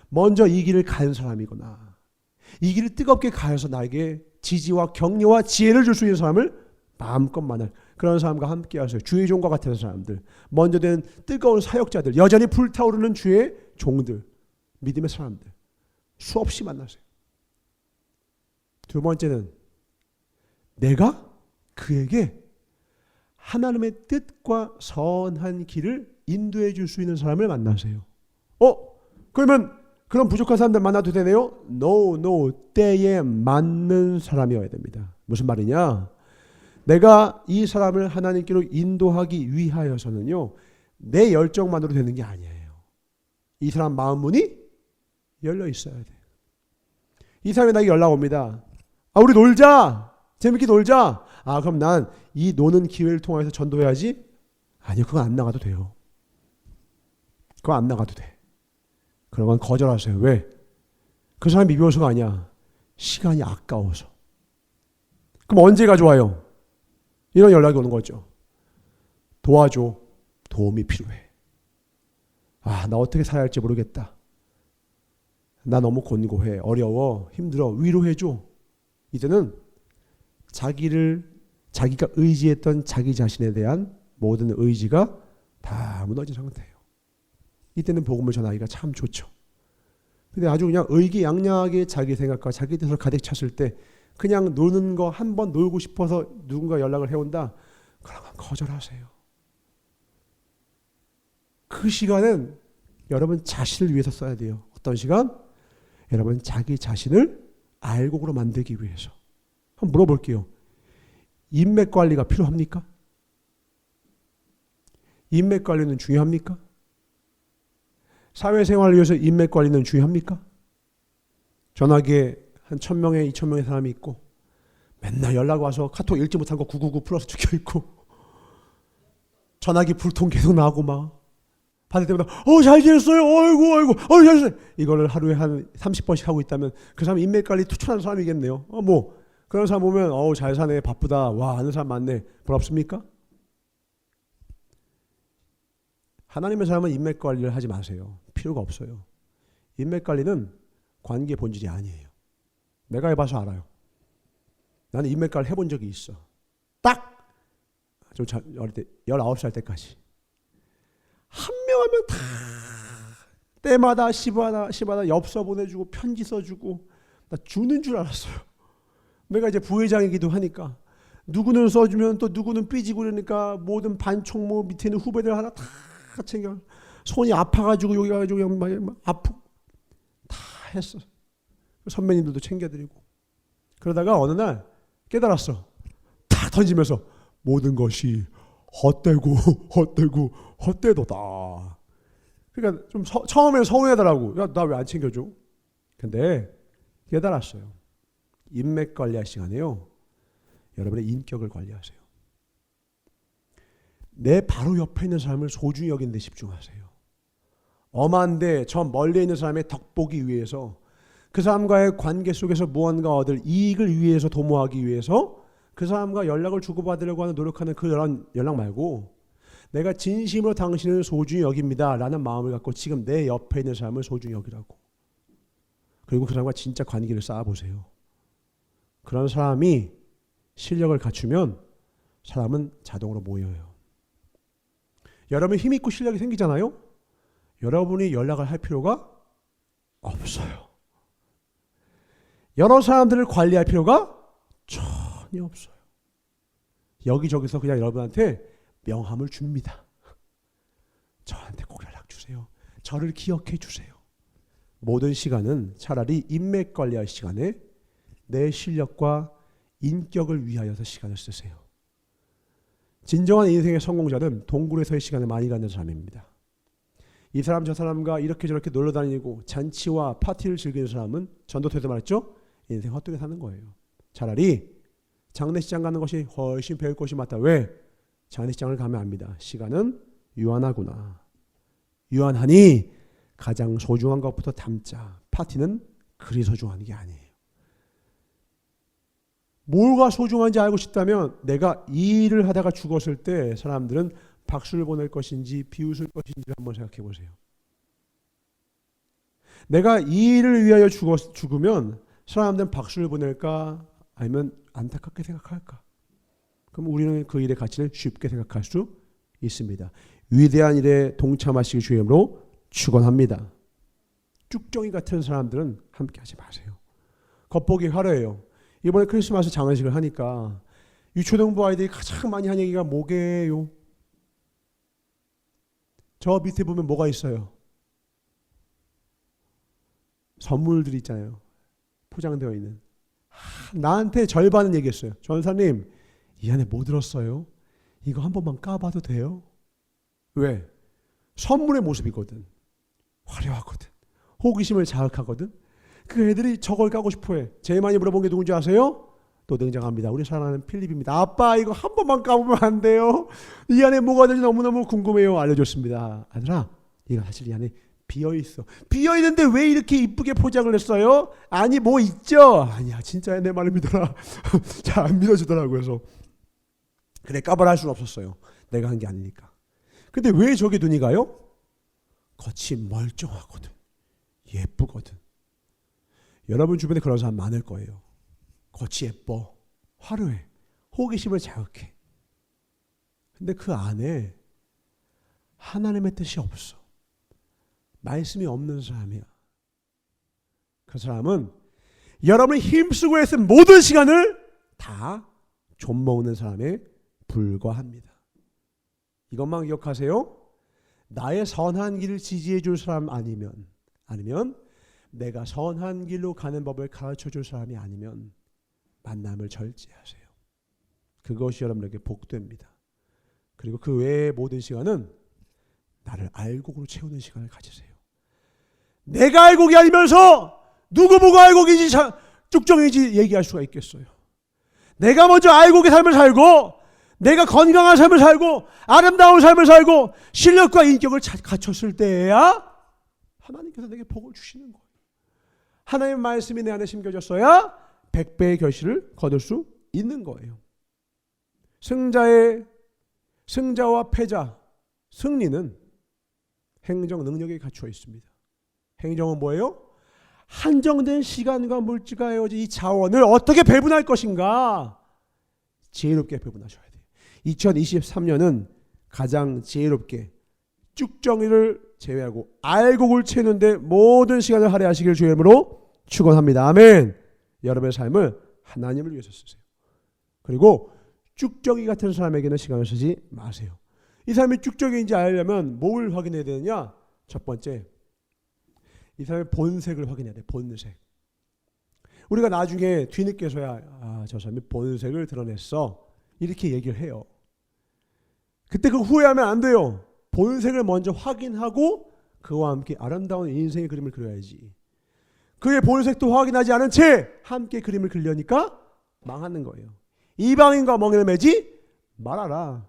먼저 이 길을 간 사람이거나 이 길을 뜨겁게 가여서 나에게 지지와 격려와 지혜를 줄 수 있는 사람을 마음껏 만날 그런 사람과 함께 하세요. 주의 종과 같은 사람들, 먼저 된 뜨거운 사역자들, 여전히 불타오르는 주의 종들, 믿음의 사람들 수없이 만나세요. 두 번째는 내가 그에게 하나님의 뜻과 선한 길을 인도해 줄 수 있는 사람을 만나세요. 그러면 그런 부족한 사람들 만나도 되네요? No. 때에 맞는 사람이어야 됩니다. 무슨 말이냐? 내가 이 사람을 하나님께로 인도하기 위하여서는요, 내 열정만으로 되는 게 아니에요. 이 사람 마음 문이 열려 있어야 돼요. 이 사람이 나에게 연락 옵니다. 우리 놀자. 재밌게 놀자. 그럼 난 이 노는 기회를 통해서 전도해야지? 아니요, 그건 안 나가도 돼요. 그건 안 나가도 돼. 그런 건 거절하세요. 왜? 그 사람이 미워서가 아니야. 시간이 아까워서. 그럼 언제 가져와요? 이런 연락이 오는 거죠. 도와줘. 도움이 필요해. 나 어떻게 살아야 할지 모르겠다. 나 너무 곤고해. 어려워. 힘들어. 위로해줘. 이제는 자기가 의지했던 자기 자신에 대한 모든 의지가 다 무너진 상태예요. 이때는 복음을 전하기가 참 좋죠. 근데 아주 그냥 의기양양하게 자기 생각과 자기 뜻을 가득 찼을 때 그냥 노는 거 한 번 놀고 싶어서 누군가 연락을 해온다. 그러면 거절하세요. 그 시간은 여러분 자신을 위해서 써야 돼요. 어떤 시간? 여러분 자기 자신을 알곡으로 만들기 위해서. 한번 물어볼게요. 인맥 관리가 필요합니까? 인맥 관리는 중요합니까? 사회생활을 위해서 인맥 관리는 중요합니까? 전화기에 한 1,000명에 2,000명의 사람이 있고 맨날 연락 와서 카톡 읽지 못한 거 999 플러스 찍혀있고 전화기 불통 계속 나오고 막 받을 때마다 잘 지냈어요. 아이고 잘 지냈어요. 이거를 하루에 한 30번씩 하고 있다면 그 사람이 인맥 관리 투철한 사람이겠네요. 그런 사람 보면 잘 사네, 바쁘다, 와 아는 사람 많네, 부럽습니까? 하나님의 사람은 인맥 관리를 하지 마세요. 필요가 없어요. 인맥 관리는 관계 본질이 아니에요. 내가 해봐서 알아요. 나는 인맥 관리 해본 적이 있어. 딱 좀 어릴 때 19살 때까지 한 명 한 명 다 때마다 시마다 엽서 보내주고 편지 써주고 나 죽는 줄 알았어요. 내가 이제 부회장이기도 하니까 누구는 써주면 또 누구는 삐지고 그러니까 모든 반총무 밑에 있는 후배들 하나 다 챙겨. 손이 아파가지고 여기 가지고 막 아프고 다 했어. 선배님들도 챙겨드리고. 그러다가 어느 날 깨달았어. 다 던지면서 모든 것이 헛되도다. 그러니까 좀 처음에는 서운하더라고. 야, 나 왜 안 챙겨줘? 근데 깨달았어요. 인맥 관리할 시간에요. 여러분의 인격을 관리하세요. 내 바로 옆에 있는 사람을 소중히 여기는 데 집중하세요. 엄한데 저 멀리 있는 사람의 덕보기 위해서 그 사람과의 관계 속에서 무언가 얻을 이익을 위해서 도모하기 위해서 그 사람과 연락을 주고받으려고 하는 노력하는 그런 연락 말고 내가 진심으로 당신을 소중히 여깁니다 라는 마음을 갖고 지금 내 옆에 있는 사람을 소중히 여기라고. 그리고 그 사람과 진짜 관계를 쌓아보세요. 그런 사람이 실력을 갖추면 사람은 자동으로 모여요. 여러분 힘 있고 실력이 생기잖아요. 여러분이 연락을 할 필요가 없어요. 여러 사람들을 관리할 필요가 전혀 없어요. 여기저기서 그냥 여러분한테 명함을 줍니다. 저한테 꼭 연락 주세요. 저를 기억해 주세요. 모든 시간은 차라리 인맥 관리할 시간에 내 실력과 인격을 위하여서 시간을 쓰세요. 진정한 인생의 성공자는 동굴에서의 시간을 많이 갖는 사람입니다. 이 사람 저 사람과 이렇게 저렇게 놀러 다니고 잔치와 파티를 즐기는 사람은 전도태도 말했죠. 인생 헛되게 사는 거예요. 차라리 장례식장 가는 것이 훨씬 배울 것이 많다. 왜? 장례식장을 가면 압니다. 시간은 유한하구나. 유한하니 가장 소중한 것부터 담자. 파티는 그리 소중한 게 아니에요. 뭐가 소중한지 알고 싶다면 내가 이 일을 하다가 죽었을 때 사람들은 박수를 보낼 것인지 비웃을 것인지 한번 생각해 보세요. 내가 이 일을 위하여 죽으면 사람들은 박수를 보낼까 아니면 안타깝게 생각할까? 그럼 우리는 그 일의 가치를 쉽게 생각할 수 있습니다. 위대한 일에 동참하시기 주임으로 축원합니다. 쭉정이 같은 사람들은 함께 하지 마세요. 겉보기 화려해요. 이번에 크리스마스 장례식을 하니까 유초등부 아이들이 가장 많이 한 얘기가 뭐게요? 저 밑에 보면 뭐가 있어요? 선물들이 있잖아요. 포장되어 있는. 나한테 절반은 얘기했어요. 전사님, 이 안에 뭐 들었어요? 이거 한 번만 까봐도 돼요? 왜? 선물의 모습이거든. 화려하거든. 호기심을 자극하거든. 그 애들이 저걸 까고 싶어해. 제일 많이 물어본 게 누군지 아세요? 또 등장합니다. 우리 사랑하는 필립입니다. 아빠 이거 한 번만 까보면 안 돼요? 이 안에 뭐가 들지 너무너무 궁금해요. 알려줬습니다. 아들아, 이거 사실 이 안에 비어있어. 비어있는데 왜 이렇게 이쁘게 포장을 했어요? 아니 뭐 있죠? 아니야 진짜야 내 말을 믿어라. 잘 안 믿어주더라고요. 그래서 그래 까봐라 할 수는 없었어요. 내가 한 게 아니니까. 근데 왜 저게 눈이 가요? 겉이 멀쩡하거든. 예쁘거든. 여러분 주변에 그런 사람 많을 거예요. 겉이 예뻐. 화려해. 호기심을 자극해. 근데 그 안에 하나님의 뜻이 없어. 말씀이 없는 사람이야. 그 사람은 여러분이 힘쓰고 애쓴 모든 시간을 다 좀먹는 사람에 불과합니다. 이것만 기억하세요. 나의 선한 길을 지지해 줄 사람 아니면 내가 선한 길로 가는 법을 가르쳐 줄 사람이 아니면 만남을 절제하세요. 그것이 여러분에게 복됩니다. 그리고 그 외의 모든 시간은 나를 알곡으로 채우는 시간을 가지세요. 내가 알곡이 아니면서 누구 보고 알곡이지 쭉정이지 얘기할 수가 있겠어요. 내가 먼저 알곡의 삶을 살고 내가 건강한 삶을 살고 아름다운 삶을 살고 실력과 인격을 갖췄을 때야 하나님께서 내게 복을 주시는 거예요. 하나님의 말씀이 내 안에 심겨졌어야 100배의 결실을 거둘 수 있는 거예요. 승자와 패자, 승리는 행정 능력에 갖추어 있습니다. 행정은 뭐예요? 한정된 시간과 물질과 에너지 이 자원을 어떻게 배분할 것인가 지혜롭게 배분하셔야 돼요. 2023년은 가장 지혜롭게 쭉정이를 제외하고 알곡을 채우는데 모든 시간을 할애하시길 주의 이름으로 축원합니다. 아멘. 여러분의 삶을 하나님을 위해서 쓰세요. 그리고 쭉정이 같은 사람에게는 시간을 쓰지 마세요. 이 사람이 쭉정이인지 알려면 뭘 확인해야 되느냐? 첫 번째, 이 사람의 본색을 확인해야 돼. 본색. 우리가 나중에 뒤늦게서야 저 사람이 본색을 드러냈어 이렇게 얘기를 해요. 그때 그 후회하면 안 돼요. 본색을 먼저 확인하고 그와 함께 아름다운 인생의 그림을 그려야지. 그의 본색도 확인하지 않은 채 함께 그림을 그리려니까 망하는 거예요. 이방인과 멍에를 매지 말아라.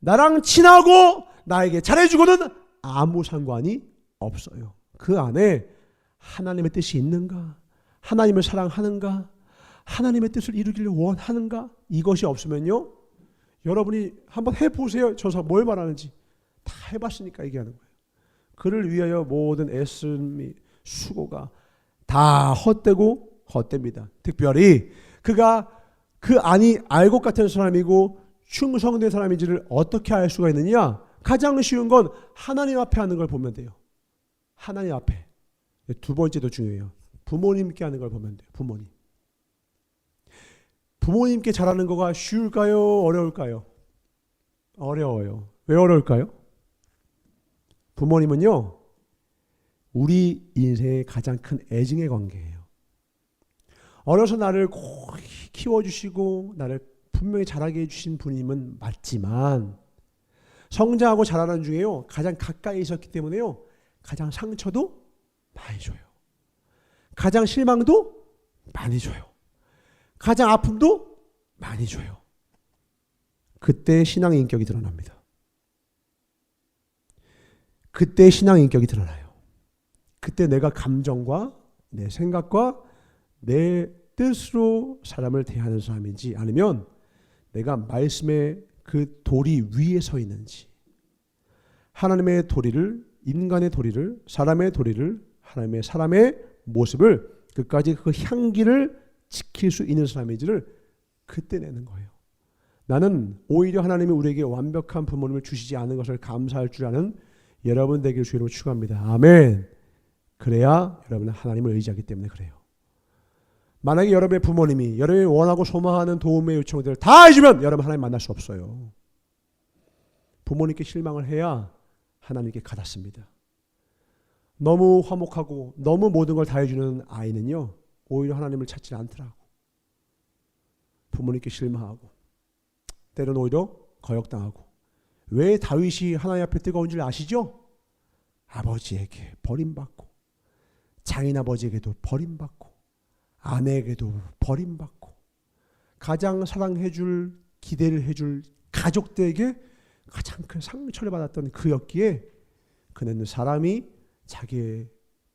나랑 친하고 나에게 잘해주고는 아무 상관이 없어요. 그 안에 하나님의 뜻이 있는가? 하나님을 사랑하는가? 하나님의 뜻을 이루기를 원하는가? 이것이 없으면요. 여러분이 한번 해보세요. 저서 뭘 말하는지. 다 해봤으니까 얘기하는 거예요. 그를 위하여 모든 애씀이 수고가 다 헛되고 헛됩니다. 특별히 그가 그 안이 알곡 같은 사람이고 충성된 사람인지를 어떻게 알 수가 있느냐? 가장 쉬운 건 하나님 앞에 하는 걸 보면 돼요. 하나님 앞에. 두 번째도 중요해요. 부모님께 하는 걸 보면 돼요. 부모님. 부모님께 잘하는 거가 쉬울까요? 어려울까요? 어려워요. 왜 어려울까요? 부모님은요, 우리 인생의 가장 큰 애증의 관계예요. 어려서 나를 키워주시고 나를 분명히 자라게 해주신 분임은 맞지만 성장하고 자라는 중에요, 가장 가까이 있었기 때문에요, 가장 상처도 많이 줘요. 가장 실망도 많이 줘요. 가장 아픔도 많이 줘요. 그때 신앙의 인격이 드러납니다. 그때 신앙의 인격이 드러나요. 그때 내가 감정과 내 생각과 내 뜻으로 사람을 대하는 사람인지, 아니면 내가 말씀의 그 도리 위에 서 있는지, 하나님의 도리를, 인간의 도리를, 사람의 도리를, 하나님의 사람의 모습을 끝까지 그 향기를 지킬 수 있는 사람인지를 그때 내는 거예요. 나는 오히려 하나님이 우리에게 완벽한 부모님을 주시지 않은 것을 감사할 줄 아는 여러분 되기를 주의로 축원합니다. 아멘. 그래야 여러분은 하나님을 의지하기 때문에 그래요. 만약에 여러분의 부모님이 여러분이 원하고 소망하는 도움의 요청들을 다 해주면 여러분 하나님 만날 수 없어요. 부모님께 실망을 해야 하나님께 가닿습니다. 너무 화목하고 너무 모든 걸 다 해주는 아이는요, 오히려 하나님을 찾지 않더라고. 부모님께 실망하고 때로는 오히려 거역당하고. 왜 다윗이 하나님 앞에 뜨거운 줄 아시죠? 아버지에게 버림받고, 장인아버지에게도 버림받고, 아내에게도 버림받고, 가장 사랑해줄, 기대를 해줄 가족들에게 가장 큰 상처를 받았던 그였기에 그는 사람이 자기의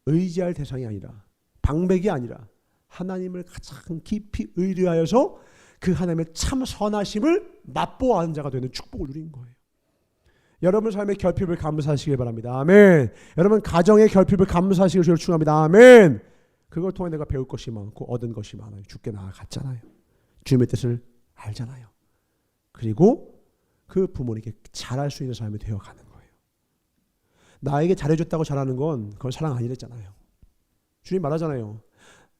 의지할 대상이 아니라, 방백이 아니라 하나님을 가장 깊이 의뢰하여서 그 하나님의 참 선하심을 맛보아하는 자가 되는 축복을 누린 거예요. 여러분 삶의 결핍을 감사하시길 바랍니다. 아멘. 여러분 가정의 결핍을 감사하시길 주를 축원합니다. 아멘. 그걸 통해 내가 배울 것이 많고 얻은 것이 많아요. 주께 나아갔잖아요. 주님의 뜻을 알잖아요. 그리고 그 부모님께 잘할 수 있는 사람이 되어가는 거예요. 나에게 잘해줬다고 잘하는 건 그건 사랑 아니랬잖아요. 주님 말하잖아요.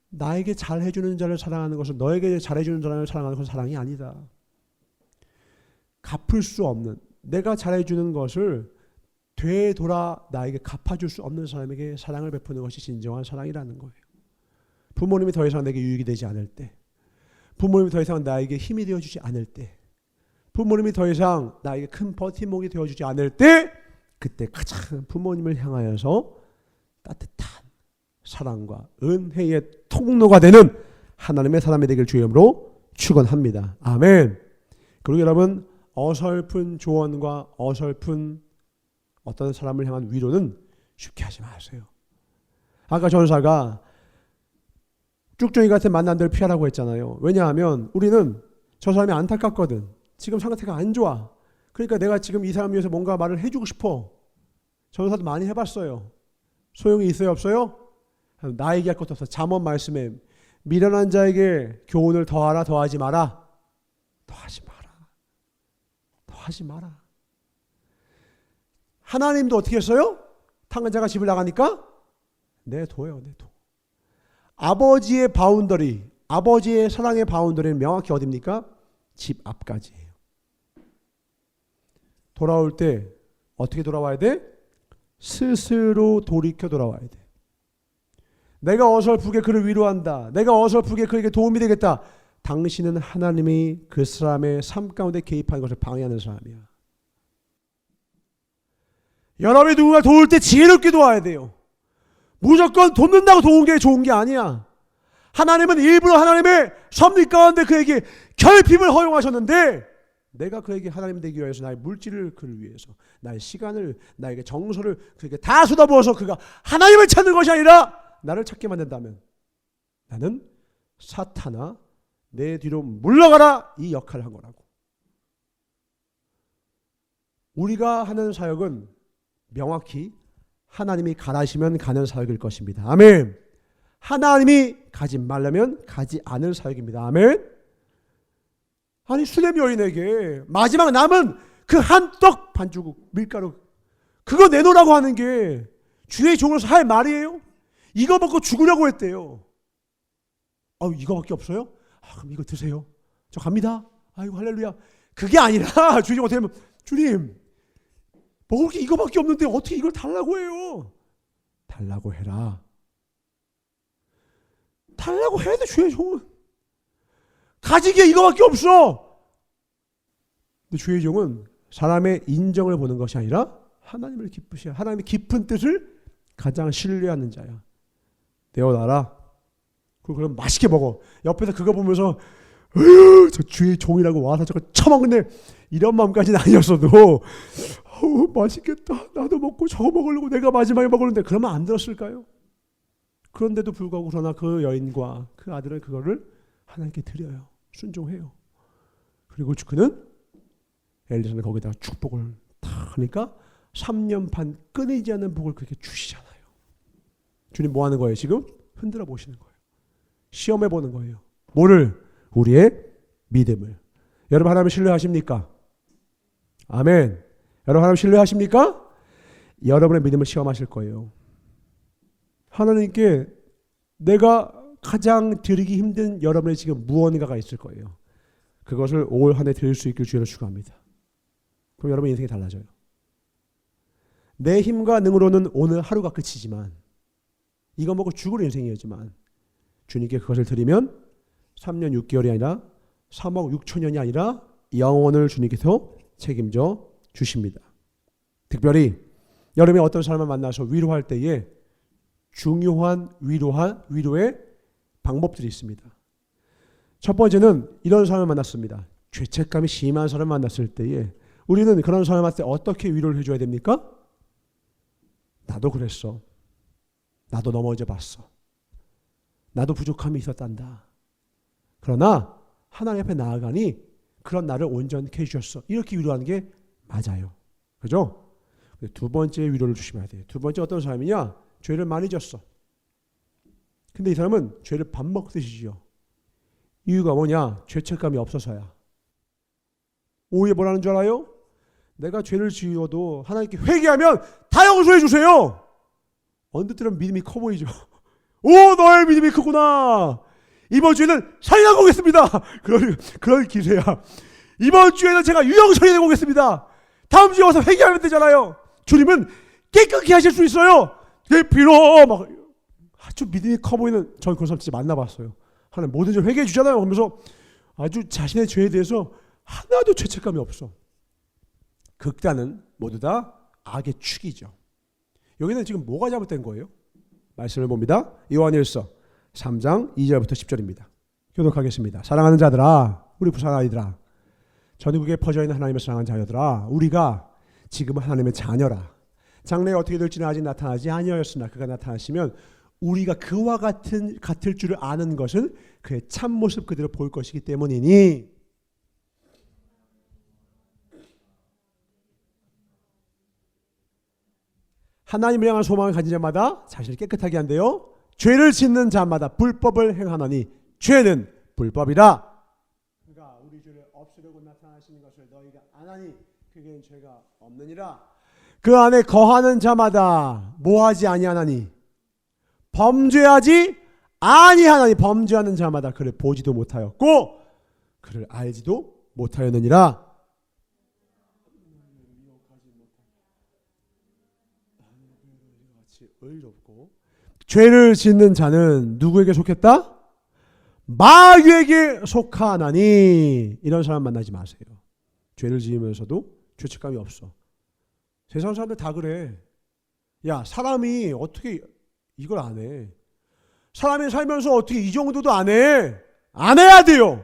나에게 잘해주는 자를 사랑하는 것은, 너에게 잘해주는 자를 사랑하는 것은 사랑이 아니다. 갚을 수 없는, 내가 잘해주는 것을 되돌아 나에게 갚아줄 수 없는 사람에게 사랑을 베푸는 것이 진정한 사랑이라는 거예요. 부모님이 더 이상 내게 유익이 되지 않을 때, 부모님이 더 이상 나에게 힘이 되어주지 않을 때, 부모님이 더 이상 나에게 큰 버팀목이 되어주지 않을 때, 그때 가장 부모님을 향하여서 따뜻한 사랑과 은혜의 통로가 되는 하나님의 사람이 되길 주의 이름으로 축원합니다. 아멘. 그리고 여러분, 어설픈 조언과 어설픈 어떤 사람을 향한 위로는 쉽게 하지 마세요. 아까 전사가 쭉정이 같은 만남들을 피하라고 했잖아요. 왜냐하면 우리는 저 사람이 안타깝거든. 지금 상태가 안 좋아. 그러니까 내가 지금 이 사람 위해서 뭔가 말을 해주고 싶어. 전사도 많이 해봤어요. 소용이 있어요, 없어요? 나에게 할 것도 없어. 잠언 말씀에 미련한 자에게 교훈을 더하라, 더하지 마라. 더하지 마라. 더하지 마라. 하나님도 어떻게 했어요? 탕자가 집을 나가니까 내둬요, 내둬. 아버지의 바운더리, 아버지의 사랑의 바운더리는 명확히 어디입니까? 집 앞까지예요. 돌아올 때 어떻게 돌아와야 돼? 스스로 돌이켜 돌아와야 돼. 내가 어설프게 그를 위로한다. 내가 어설프게 그에게 도움이 되겠다. 당신은 하나님이 그 사람의 삶 가운데 개입하는 것을 방해하는 사람이야. 여러분이 누군가 도울 때 지혜롭게 도와야 돼요. 무조건 돕는다고 도운 게 좋은 게 아니야. 하나님은 일부러 하나님의 섭리 가운데 그에게 결핍을 허용하셨는데, 내가 그에게 하나님 되기 위해서 나의 물질을 그를 위해서, 나의 시간을, 나에게 정서를 그에게 다 쏟아부어서 그가 하나님을 찾는 것이 아니라 나를 찾게 만든다면, 나는 사탄아 내 뒤로 물러가라, 이 역할을 한 거라고. 우리가 하는 사역은 명확히 하나님이 가라시면 가는 사역일 것입니다. 아멘. 하나님이 가지 말라면 가지 않을 사역입니다. 아멘. 아니, 수렘 여인에게 마지막 남은 그 한 떡 반죽 밀가루, 그거 내놓으라고 하는 게 주의 종으로서 할 말이에요? 이거 먹고 죽으려고 했대요. 이거밖에 없어요? 그럼 이거 드세요. 저 갑니다. 아이고 할렐루야. 그게 아니라 주님 어떻게 하면, 주님 먹을 게 이거밖에 없는데 어떻게 이걸 달라고 해요? 달라고 해라. 달라고 해야 돼. 주의 종은 가진 게 이거밖에 없어. 근데 주의 종은 사람의 인정을 보는 것이 아니라 하나님을 기쁘시하, 하나님의 깊은 뜻을 가장 신뢰하는 자야. 내어놔라. 그럼 맛있게 먹어. 옆에서 그거 보면서 저 주의 종이라고 와서 저거 처먹는데, 이런 마음까지는 아니었어도 맛있겠다. 나도 먹고 저거 먹으려고 내가 마지막에 먹었는데, 그러면 안 들었을까요? 그런데도 불구하고 그러나 그 여인과 그 아들은 그거를 하나님께 드려요. 순종해요. 그리고 그는 엘리사는 거기다가 축복을 다 하니까 3년 반 끊이지 않는 복을 그렇게 주시잖아요. 주님 뭐 하는 거예요? 지금 흔들어 보시는 거예요. 시험해 보는 거예요. 뭐를? 우리의 믿음을. 여러분 하나님 신뢰하십니까? 아멘. 여러분 하나님 신뢰하십니까? 여러분의 믿음을 시험하실 거예요. 하나님께 내가 가장 드리기 힘든 여러분의 지금 무언가가 있을 거예요. 그것을 올 한 해 드릴 수 있길 주의로 축원합니다. 그럼 여러분 인생이 달라져요. 내 힘과 능으로는 오늘 하루가 끝이지만, 이거 먹고 죽을 인생이었지만, 주님께 그것을 드리면 3년 6개월이 아니라 3억 6천년이 아니라 영원을 주님께서 책임져 주십니다. 특별히 여러분이 어떤 사람을 만나서 위로할 때에 중요한 위로의 방법들이 있습니다. 첫 번째는 이런 사람을 만났습니다. 죄책감이 심한 사람을 만났을 때에 우리는 그런 사람한테 어떻게 위로를 해줘야 됩니까? 나도 그랬어. 나도 넘어져 봤어. 나도 부족함이 있었단다. 그러나 하나님 앞에 나아가니 그런 나를 온전케 해주셨어. 이렇게 위로하는 게 맞아요. 그죠? 두 번째 위로를 주시면 돼요. 두 번째 어떤 사람이냐? 죄를 많이 졌어. 근데 이 사람은 죄를 밥 먹듯이 지어. 이유가 뭐냐? 죄책감이 없어서야. 오히려 뭐라는 줄 알아요? 내가 죄를 지어도 하나님께 회개하면 다 용서해 주세요. 언뜻 들으면 믿음이 커 보이죠. 오, 너의 믿음이 크구나. 이번 주에는 살인하고 오겠습니다. 그런 기세야. 이번 주에는 제가 유형살인하고 오겠습니다. 다음 주에 와서 회개하면 되잖아요. 주님은 깨끗게 하실 수 있어요. 내 피로 막 아주 믿음이 커 보이는, 전 그런 사람 진짜 만나봤어요. 하나님 뭐든지 회개해 주잖아요. 그러면서 아주 자신의 죄에 대해서 하나도 죄책감이 없어. 극단은 모두 다 악의 축이죠. 여기는 지금 뭐가 잘못된 거예요? 말씀을 봅니다. 요한일서 3장 2절부터 10절입니다. 교독하겠습니다. 사랑하는 자들아, 우리 부산 아이들아, 전국에 퍼져있는 하나님의 사랑하는 자녀들아, 우리가 지금은 하나님의 자녀라. 장래에 어떻게 될지는 아직 나타나지 아니하였으나 그가 나타나시면 우리가 그와 같을 줄을 아는 것은 그의 참모습 그대로 볼 것이기 때문이니, 하나님을 향한 소망을 가진 자마다 자신을 깨끗하게 한대요. 죄를 짓는 자마다 불법을 행하나니 죄는 불법이라. 그가 우리 죄를 없애려고 나타나시는 것을 너희가 아나니 그게는 죄가 없느니라. 그 안에 거하는 자마다 뭐하지 아니하나니 범죄하지 아니하나니 범죄하는 자마다 그를 보지도 못하였고 그를 알지도 못하였느니라. 의롭고 죄를 짓는 자는 누구에게 속했다? 마귀에게 속하나니. 이런 사람 만나지 마세요. 죄를 지으면서도 죄책감이 없어. 세상 사람들 다 그래. 야, 사람이 어떻게 이걸 안 해? 사람이 살면서 어떻게 이 정도도 안 해? 안 해야 돼요.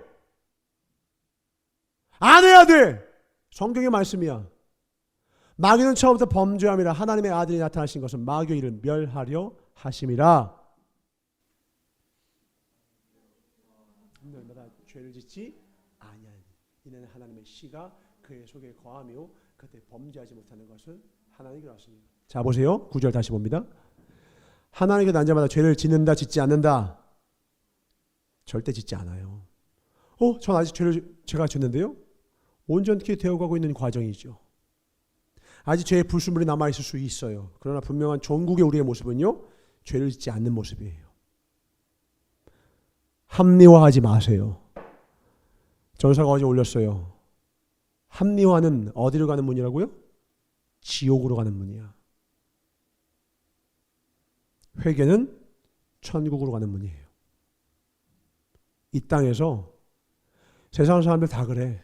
안 해야 돼. 성경의 말씀이야. 마귀는 처음부터 범죄함이라 하나님의 아들이 나타나신 것은 마귀의 일을 멸하려 하심이라. 날마다 죄를 짓지 아니하니 이는 하나님의 씨가 그의 속에 거하며 그때 범죄하지 못하는 것은 하나님께 왔습니다. 자, 보세요. 9절 다시 봅니다. 하나님께 난 자마다 죄를 짓는다 짓지 않는다. 절대 짓지 않아요. 전 아직 제가 짓는데요. 온전히 되어가고 있는 과정이죠. 아직 죄의 불순물이 남아있을 수 있어요. 그러나 분명한 종국의 우리의 모습은요, 죄를 짓지 않는 모습이에요. 합리화하지 마세요. 전사가 어제 올렸어요. 합리화는 어디로 가는 문이라고요? 지옥으로 가는 문이야. 회개는 천국으로 가는 문이에요. 이 땅에서 세상 사람들 다 그래.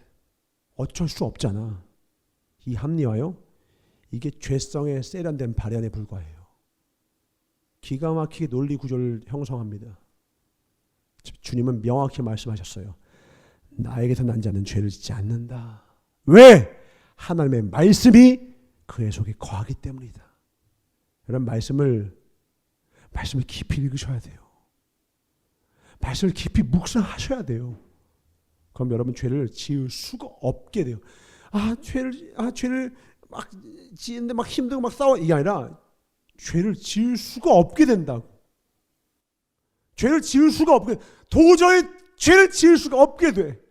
어쩔 수 없잖아. 이 합리화요? 이게 죄성의 세련된 발현에 불과해요. 기가 막히게 논리 구조를 형성합니다. 주님은 명확히 말씀하셨어요. 나에게서 난 자는 죄를 짓지 않는다. 왜? 하나님의 말씀이 그의 속에 거하기 때문이다. 여러분, 말씀을 깊이 읽으셔야 돼요. 말씀을 깊이 묵상하셔야 돼요. 그럼 여러분 죄를 지을 수가 없게 돼요. 죄를 막 지는데 막 힘들고 막 싸워, 이게 아니라 죄를 지을 수가 없게 된다고. 죄를 지을 수가 없게, 도저히 죄를 지을 수가 없게 돼.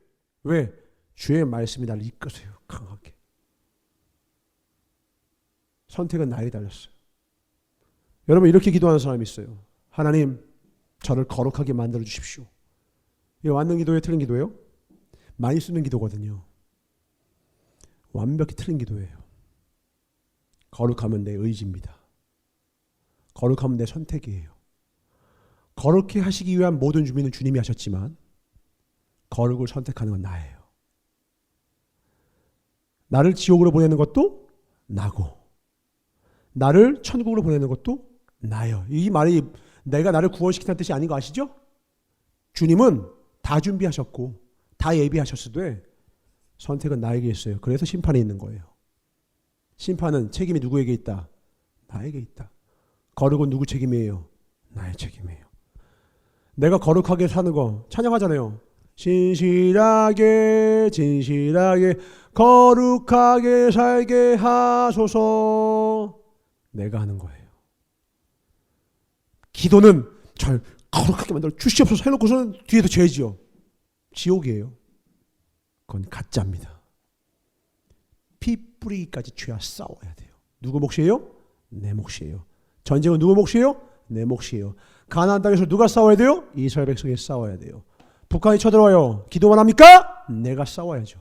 왜? 주의 말씀이 나를 이끄세요. 강하게. 선택은 나에게 달렸어요. 여러분, 이렇게 기도하는 사람이 있어요. 하나님, 저를 거룩하게 만들어 주십시오. 이게 맞는 기도예요, 틀린 기도예요? 많이 쓰는 기도거든요. 완벽히 틀린 기도예요. 거룩함은 내 의지입니다. 거룩함은 내 선택이에요. 거룩히 하시기 위한 모든 준비는 주님이 하셨지만 거룩을 선택하는 건 나예요. 나를 지옥으로 보내는 것도 나고 나를 천국으로 보내는 것도 나예요. 이 말이 내가 나를 구원시키는 뜻이 아닌 거 아시죠? 주님은 다 준비하셨고 다 예비하셨을 때 선택은 나에게 있어요. 그래서 심판이 있는 거예요. 심판은 책임이 누구에게 있다? 나에게 있다. 거룩은 누구 책임이에요? 나의 책임이에요. 내가 거룩하게 사는 거 찬양하잖아요. 진실하게 거룩하게 살게 하소서. 내가 하는 거예요. 기도는 잘 거룩하게 만들어 주시옵소서 해놓고서는 뒤에서 죄지요. 지옥이에요. 그건 가짜입니다. 피 뿌리기까지 죄와 싸워야 돼요. 누구 몫이에요? 내 몫이에요. 전쟁은 누구 몫이에요? 내 몫이에요. 가나안 땅에서 누가 싸워야 돼요? 이스라엘 백성이 싸워야 돼요. 북한이 쳐들어와요. 기도만 합니까? 내가 싸워야죠.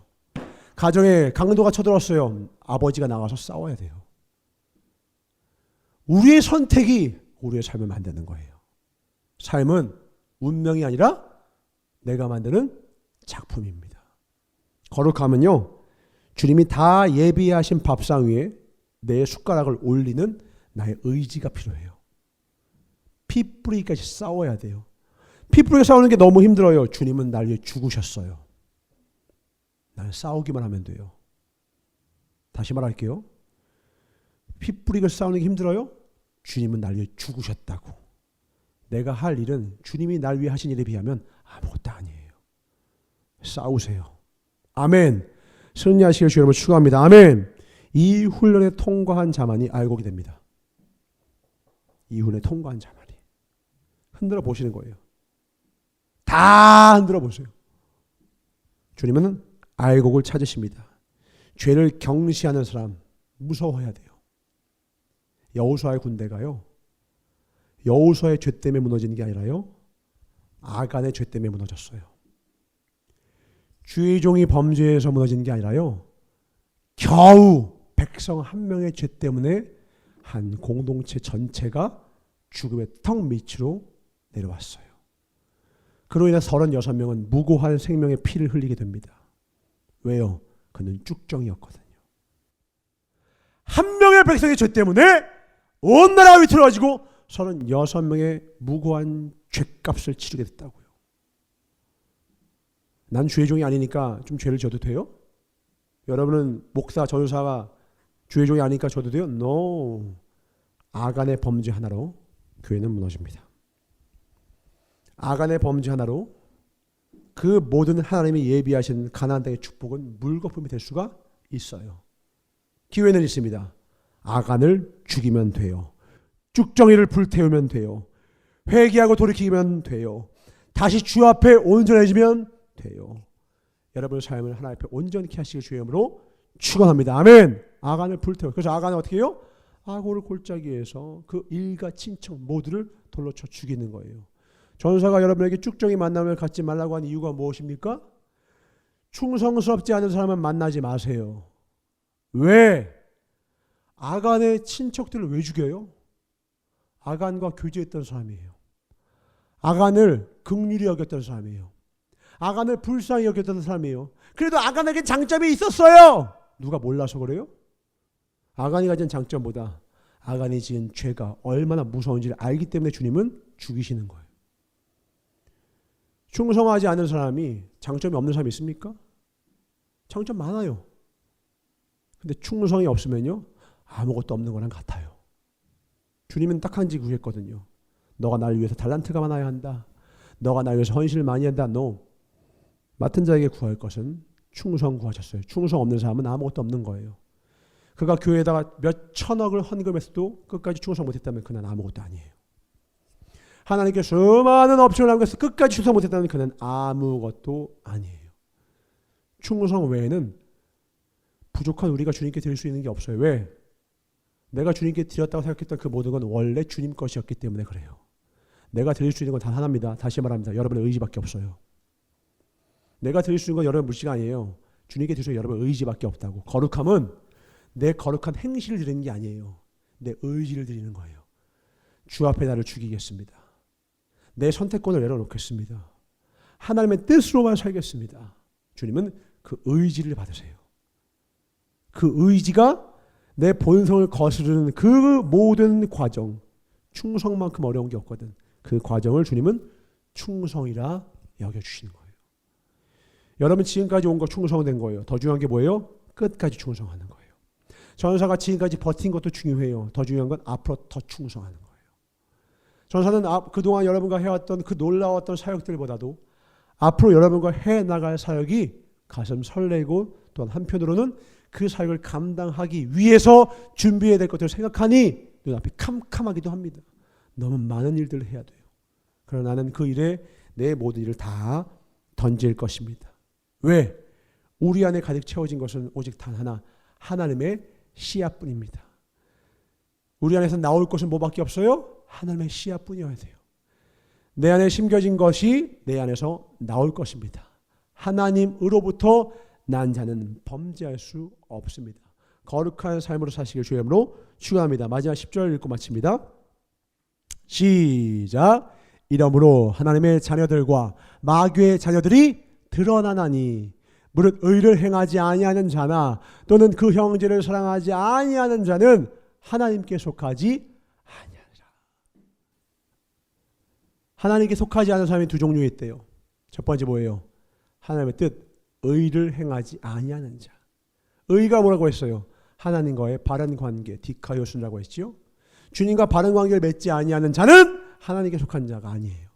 가정에 강도가 쳐들어왔어요. 아버지가 나가서 싸워야 돼요. 우리의 선택이 우리의 삶을 만드는 거예요. 삶은 운명이 아니라 내가 만드는 작품입니다. 거룩함은요, 주님이 다 예비하신 밥상 위에 내 숟가락을 올리는 나의 의지가 필요해요. 피 뿌리기까지 싸워야 돼요. 피 뿌리게 싸우는 게 너무 힘들어요. 주님은 날 위해 죽으셨어요. 나는 싸우기만 하면 돼요. 다시 말할게요. 피 뿌리고 싸우는 게 힘들어요? 주님은 날 위해 죽으셨다고. 내가 할 일은 주님이 날 위해 하신 일에 비하면 아무것도 아니에요. 싸우세요. 아멘. 승리하시길 주 여러분 축원합니다. 아멘. 이 훈련에 통과한 자만이 알곡이 됩니다. 이 훈련에 통과한 자만이. 흔들어 보시는 거예요. 다 흔들어 보세요. 주님은 알곡을 찾으십니다. 죄를 경시하는 사람 무서워해야 돼요. 여호수아의 군대가요, 여호수아의 죄 때문에 무너지는 게 아니라요, 아간의 죄 때문에 무너졌어요. 주의 종이 범죄해서 무너진 게 아니라요, 겨우 백성 한 명의 죄 때문에 한 공동체 전체가 죽음의 턱 밑으로 내려왔어요. 그로 인해 36명은 무고한 생명의 피를 흘리게 됩니다. 왜요? 그는 쭉정이었거든요. 한 명의 백성의 죄 때문에 온 나라가 위태로워지고 36명의 무고한 죄값을 치르게 됐다고요. 난 주의 종이 아니니까 좀 죄를 져도 돼요? 여러분은 목사, 전도사가 주의 종이 아니니까 져도 돼요? No. 아간의 범죄 하나로 교회는 무너집니다. 아간의 범죄 하나로 그 모든 하나님이 예비하신 가나안 땅의 축복은 물거품이 될 수가 있어요. 기회는 있습니다. 아간을 죽이면 돼요. 쭉정이를 불태우면 돼요. 회개하고 돌이키면 돼요. 다시 주 앞에 온전해지면 돼요. 여러분의 삶을 하나님 앞에 온전케 하시길 주의 이름으로 축원합니다. 아멘. 아간을 불태워. 그래서 아간은 어떻게 해요? 아고를 골짜기에서 그 일가 친척 모두를 돌로 쳐 죽이는 거예요. 전사가 여러분에게 쭉정이 만남을 갖지 말라고 한 이유가 무엇입니까? 충성스럽지 않은 사람은 만나지 마세요. 왜? 아간의 친척들을 왜 죽여요? 아간과 교제했던 사람이에요. 아간을 긍휼히 여겼던 사람이에요. 아간을 불쌍히 여겼던 사람이에요. 그래도 아간에게 장점이 있었어요. 누가 몰라서 그래요? 아간이 가진 장점보다 아간이 지은 죄가 얼마나 무서운지를 알기 때문에 주님은 죽이시는 거예요. 충성하지 않은 사람이 장점이 없는 사람이 있습니까? 장점 많아요. 근데 충성이 없으면요, 아무것도 없는 거랑 같아요. 주님은 딱 한 지 구했거든요. 너가 나를 위해서 달란트가 많아야 한다. 너가 나를 위해서 헌신을 많이 한다. No. 맡은 자에게 구할 것은 충성 구하셨어요. 충성 없는 사람은 아무것도 없는 거예요. 그가 교회에다가 몇 천억을 헌금했어도 끝까지 충성 못했다면 그는 아무것도 아니에요. 하나님께 수많은 업적을 남겨서 끝까지 충성 못했다면 그는 아무것도 아니에요. 충성 외에는 부족한 우리가 주님께 드릴 수 있는 게 없어요. 왜? 내가 주님께 드렸다고 생각했던 그 모든 건 원래 주님 것이었기 때문에 그래요. 내가 드릴 수 있는 건 단 하나입니다. 다시 말합니다. 여러분의 의지밖에 없어요. 내가 드릴 수 있는 건 여러분의 물질이 아니에요. 주님께 드릴 수 있는 여러분의 의지밖에 없다고. 거룩함은 내 거룩한 행실을 드리는 게 아니에요. 내 의지를 드리는 거예요. 주 앞에 나를 죽이겠습니다. 내 선택권을 내려놓겠습니다. 하나님의 뜻으로만 살겠습니다. 주님은 그 의지를 받으세요. 그 의지가 내 본성을 거스르는 그 모든 과정, 충성만큼 어려운 게 없거든. 그 과정을 주님은 충성이라 여겨주시는 거예요. 여러분 지금까지 온 거 충성된 거예요. 더 중요한 게 뭐예요? 끝까지 충성하는 거예요. 전사가 지금까지 버틴 것도 중요해요. 더 중요한 건 앞으로 더 충성하는 거예요. 전사는 그동안 여러분과 해왔던 그 놀라웠던 사역들보다도 앞으로 여러분과 해나갈 사역이 가슴 설레고 또한 한편으로는 그 사역을 감당하기 위해서 준비해야 될 것들을 생각하니 눈앞이 캄캄하기도 합니다. 너무 많은 일들을 해야 돼요. 그러나 나는 그 일에 내 모든 일을 다 던질 것입니다. 왜? 우리 안에 가득 채워진 것은 오직 단 하나, 하나님의 씨앗뿐입니다. 우리 안에서 나올 것은 뭐밖에 없어요? 하나님의 씨앗뿐이어야 돼요. 내 안에 심겨진 것이 내 안에서 나올 것입니다. 하나님으로부터 난 자는 범죄할 수 없습니다. 거룩한 삶으로 사시길 주의 이름으로 축원합니다. 마지막 10절 읽고 마칩니다. 시작. 이러므로 하나님의 자녀들과 마귀의 자녀들이 드러나나니 무릇 의를 행하지 아니하는 자나 또는 그 형제를 사랑하지 아니하는 자는 하나님께 속하지 아니하리라. 하나님께 속하지 않은 사람이 두 종류가 있대요. 첫 번째 뭐예요? 하나님의 뜻, 의를 행하지 아니하는 자. 의가 뭐라고 했어요? 하나님과의 바른 관계, 디카요순이라고 했지요. 주님과 바른 관계를 맺지 아니하는 자는 하나님께 속한 자가 아니에요.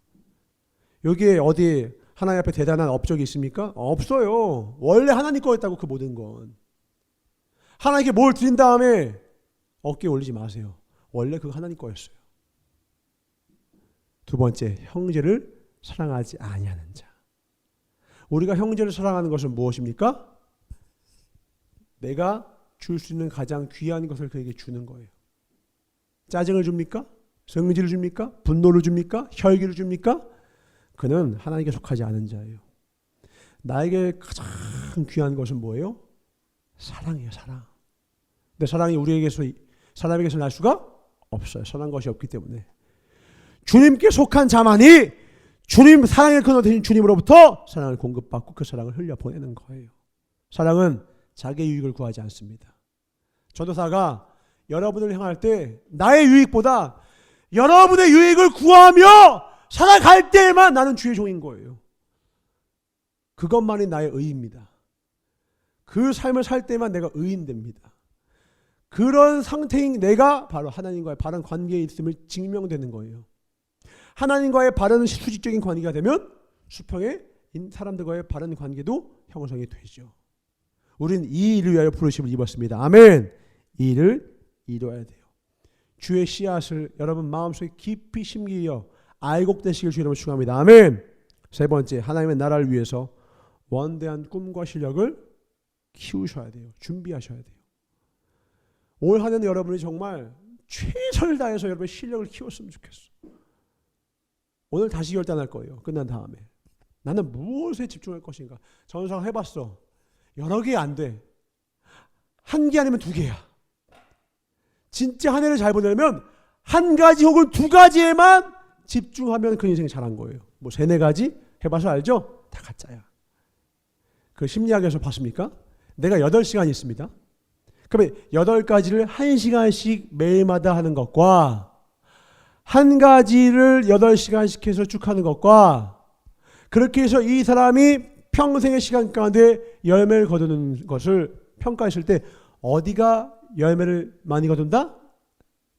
여기에 어디 하나님 앞에 대단한 업적이 있습니까? 없어요. 원래 하나님 거였다고 그 모든 건. 하나님께 뭘 드린 다음에 어깨에 올리지 마세요. 원래 그거 하나님 거였어요. 두 번째, 형제를 사랑하지 아니하는 자. 우리가 형제를 사랑하는 것은 무엇입니까? 내가 줄 수 있는 가장 귀한 것을 그에게 주는 거예요. 짜증을 줍니까? 성질을 줍니까? 분노를 줍니까? 혈기를 줍니까? 그는 하나님께 속하지 않은 자예요. 나에게 가장 귀한 것은 뭐예요? 사랑이에요. 사랑. 근데 사랑이 사람에게서 날 수가 없어요. 선한 것이 없기 때문에. 주님께 속한 자만이 주님 사랑의 근원 되신 주님으로부터 사랑을 공급받고 그 사랑을 흘려보내는 거예요. 사랑은 자기의 유익을 구하지 않습니다. 전도사가 여러분을 향할 때 나의 유익보다 여러분의 유익을 구하며 살아갈 때에만 나는 주의 종인 거예요. 그것만이 나의 의입니다. 그 삶을 살 때만 내가 의인됩니다. 그런 상태인 내가 바로 하나님과의 바른 관계에 있음을 증명되는 거예요. 하나님과의 바른 수직적인 관계가 되면 수평의 사람들과의 바른 관계도 형성이 되죠. 우리는 이 일을 위하여 부르심을 입었습니다. 아멘. 이 일을 이루어야 돼요. 주의 씨앗을 여러분 마음속에 깊이 심기어 알곡되시길 주님을 축원합니다. 아멘. 세 번째, 하나님의 나라를 위해서 원대한 꿈과 실력을 키우셔야 돼요. 준비하셔야 돼요. 올 한 해는 여러분이 정말 최선을 다해서 여러분의 실력을 키웠으면 좋겠어. 오늘 다시 결단할 거예요. 끝난 다음에. 나는 무엇에 집중할 것인가. 전상 해봤어. 여러 개 안 돼. 한 개 아니면 두 개야. 진짜 한 해를 잘 보내려면 한 가지 혹은 두 가지에만 집중하면 그 인생이 잘한 거예요. 뭐 세네 가지 해봐서 알죠? 다 가짜야. 그 심리학에서 봤습니까? 내가 8시간이 있습니다. 그러면 8가지를 1시간씩 매일마다 하는 것과 한 가지를 8시간씩 해서 쭉 하는 것과 그렇게 해서 이 사람이 평생의 시간 가운데 열매를 거두는 것을 평가했을 때 어디가 열매를 많이 거둔다?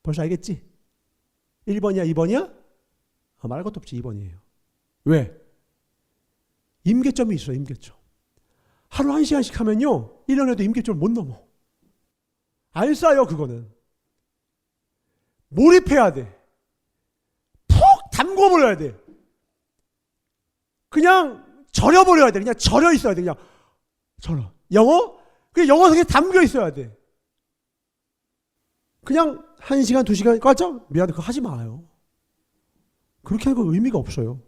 벌써 알겠지? 1번이야 2번이야? 말할 것도 없지 2번이에요. 왜? 임계점이 있어요. 임계점. 하루 1시간씩 하면요 1년에도 임계점을 못 넘어. 안 싸요. 그거는 몰입해야 돼. 푹 담궈버려야 돼. 그냥 절여버려야 돼. 그냥 절여 있어야 돼. 그냥 절여. 영어? 그냥 영어 속에 담겨 있어야 돼. 그냥 1시간 2시간 까죠? 미안해. 그거 하지 마요. 그렇게 하는 거 의미가 없어요.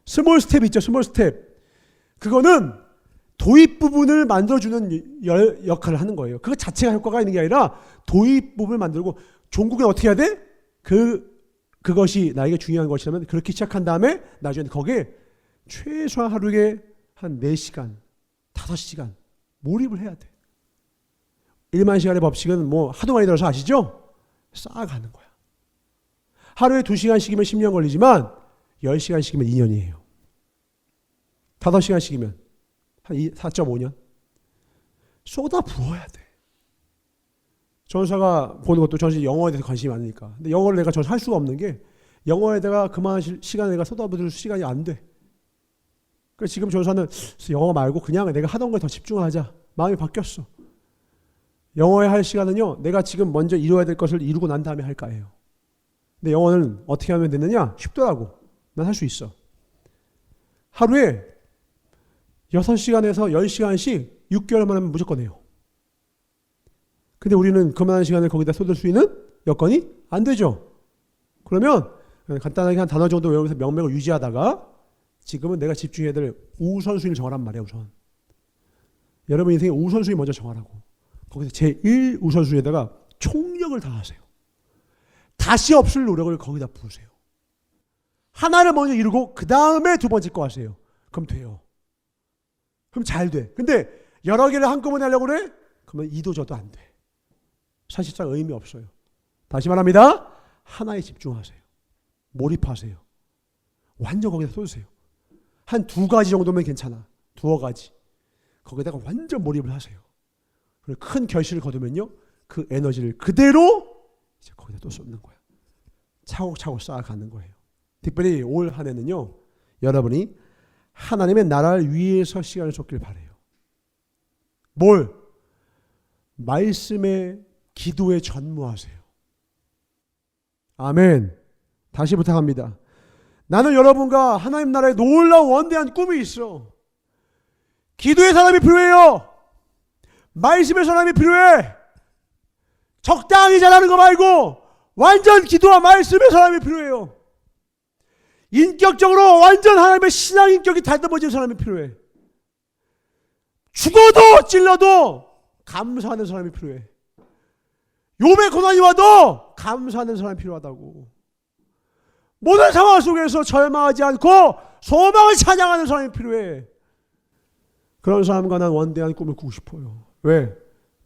스몰 스텝 있죠. 스몰 스텝. 그거는 도입 부분을 만들어주는 역할을 하는 거예요. 그거 자체가 효과가 있는 게 아니라 도입 부분을 만들고 종국은 어떻게 해야 돼? 그것이 나에게 중요한 것이라면 그렇게 시작한 다음에 나중에 거기에 최소한 하루에 한 4시간, 5시간 몰입을 해야 돼. 1만 시간의 법칙은 뭐 하도 많이 들어서 아시죠? 쌓아가는 거야. 하루에 2시간씩이면 10년 걸리지만 10시간씩이면 2년이에요. 5시간씩이면 한 4.5년. 쏟아 부어야 돼. 전사가 보는 것도 전시 영어에 대해서 관심이 많으니까. 근데 영어를 내가 전혀 할 수가 없는 게 영어에다가 그만한 시간을 내가 쏟아부을 시간이 안 돼. 그래서 지금 전사는 영어 말고 그냥 내가 하던 거에 더 집중하자. 마음이 바뀌었어. 영어에 할 시간은요. 내가 지금 먼저 이루어야 될 것을 이루고 난 다음에 할까예요. 근데 영어는 어떻게 하면 되느냐? 쉽더라고. 난 할 수 있어. 하루에 6시간에서 10시간씩 6개월만 하면 무조건 해요. 근데 우리는 그만한 시간을 거기다 쏟을 수 있는 여건이 안 되죠. 그러면 간단하게 한 단어 정도 외우면서 명맥을 유지하다가 지금은 내가 집중해야 될 우선순위를 정하란 말이에요. 우선. 여러분 인생의 우선순위 먼저 정하라고. 거기서 제1 우선순위에다가 총력을 다하세요. 다시 없을 노력을 거기다 부으세요. 하나를 먼저 이루고 그 다음에 두 번째 거 하세요. 그럼 돼요. 그럼 잘 돼. 근데 여러 개를 한꺼번에 하려고 그래? 그러면 이도 저도 안 돼. 사실상 의미 없어요. 다시 말합니다. 하나에 집중하세요. 몰입하세요. 완전 거기다 쏟으세요. 한 2가지 정도면 괜찮아. 2가지. 거기다가 완전 몰입을 하세요. 그리고 큰 결실을 거두면요, 그 에너지를 그대로 이제 거기다 또 쏟는 거야. 차곡차곡 쌓아가는 거예요. 특별히 올 한 해는요, 여러분이 하나님의 나라를 위해서 시간을 쏟길 바라요. 뭘? 말씀에, 기도에 전무하세요. 아멘. 다시 부탁합니다. 나는 여러분과 하나님 나라의 놀라운 원대한 꿈이 있어. 기도의 사람이 필요해요. 말씀의 사람이 필요해. 적당히 잘하는 거 말고 완전 기도와 말씀의 사람이 필요해요. 인격적으로 완전 하나님의 신앙 인격이 다듬어진 사람이 필요해. 죽어도 찔러도 감사하는 사람이 필요해. 욥의 고난이 와도 감사하는 사람이 필요하다고. 모든 상황 속에서 절망하지 않고 소망을 찬양하는 사람이 필요해. 그런 사람과 난 원대한 꿈을 꾸고 싶어요. 왜?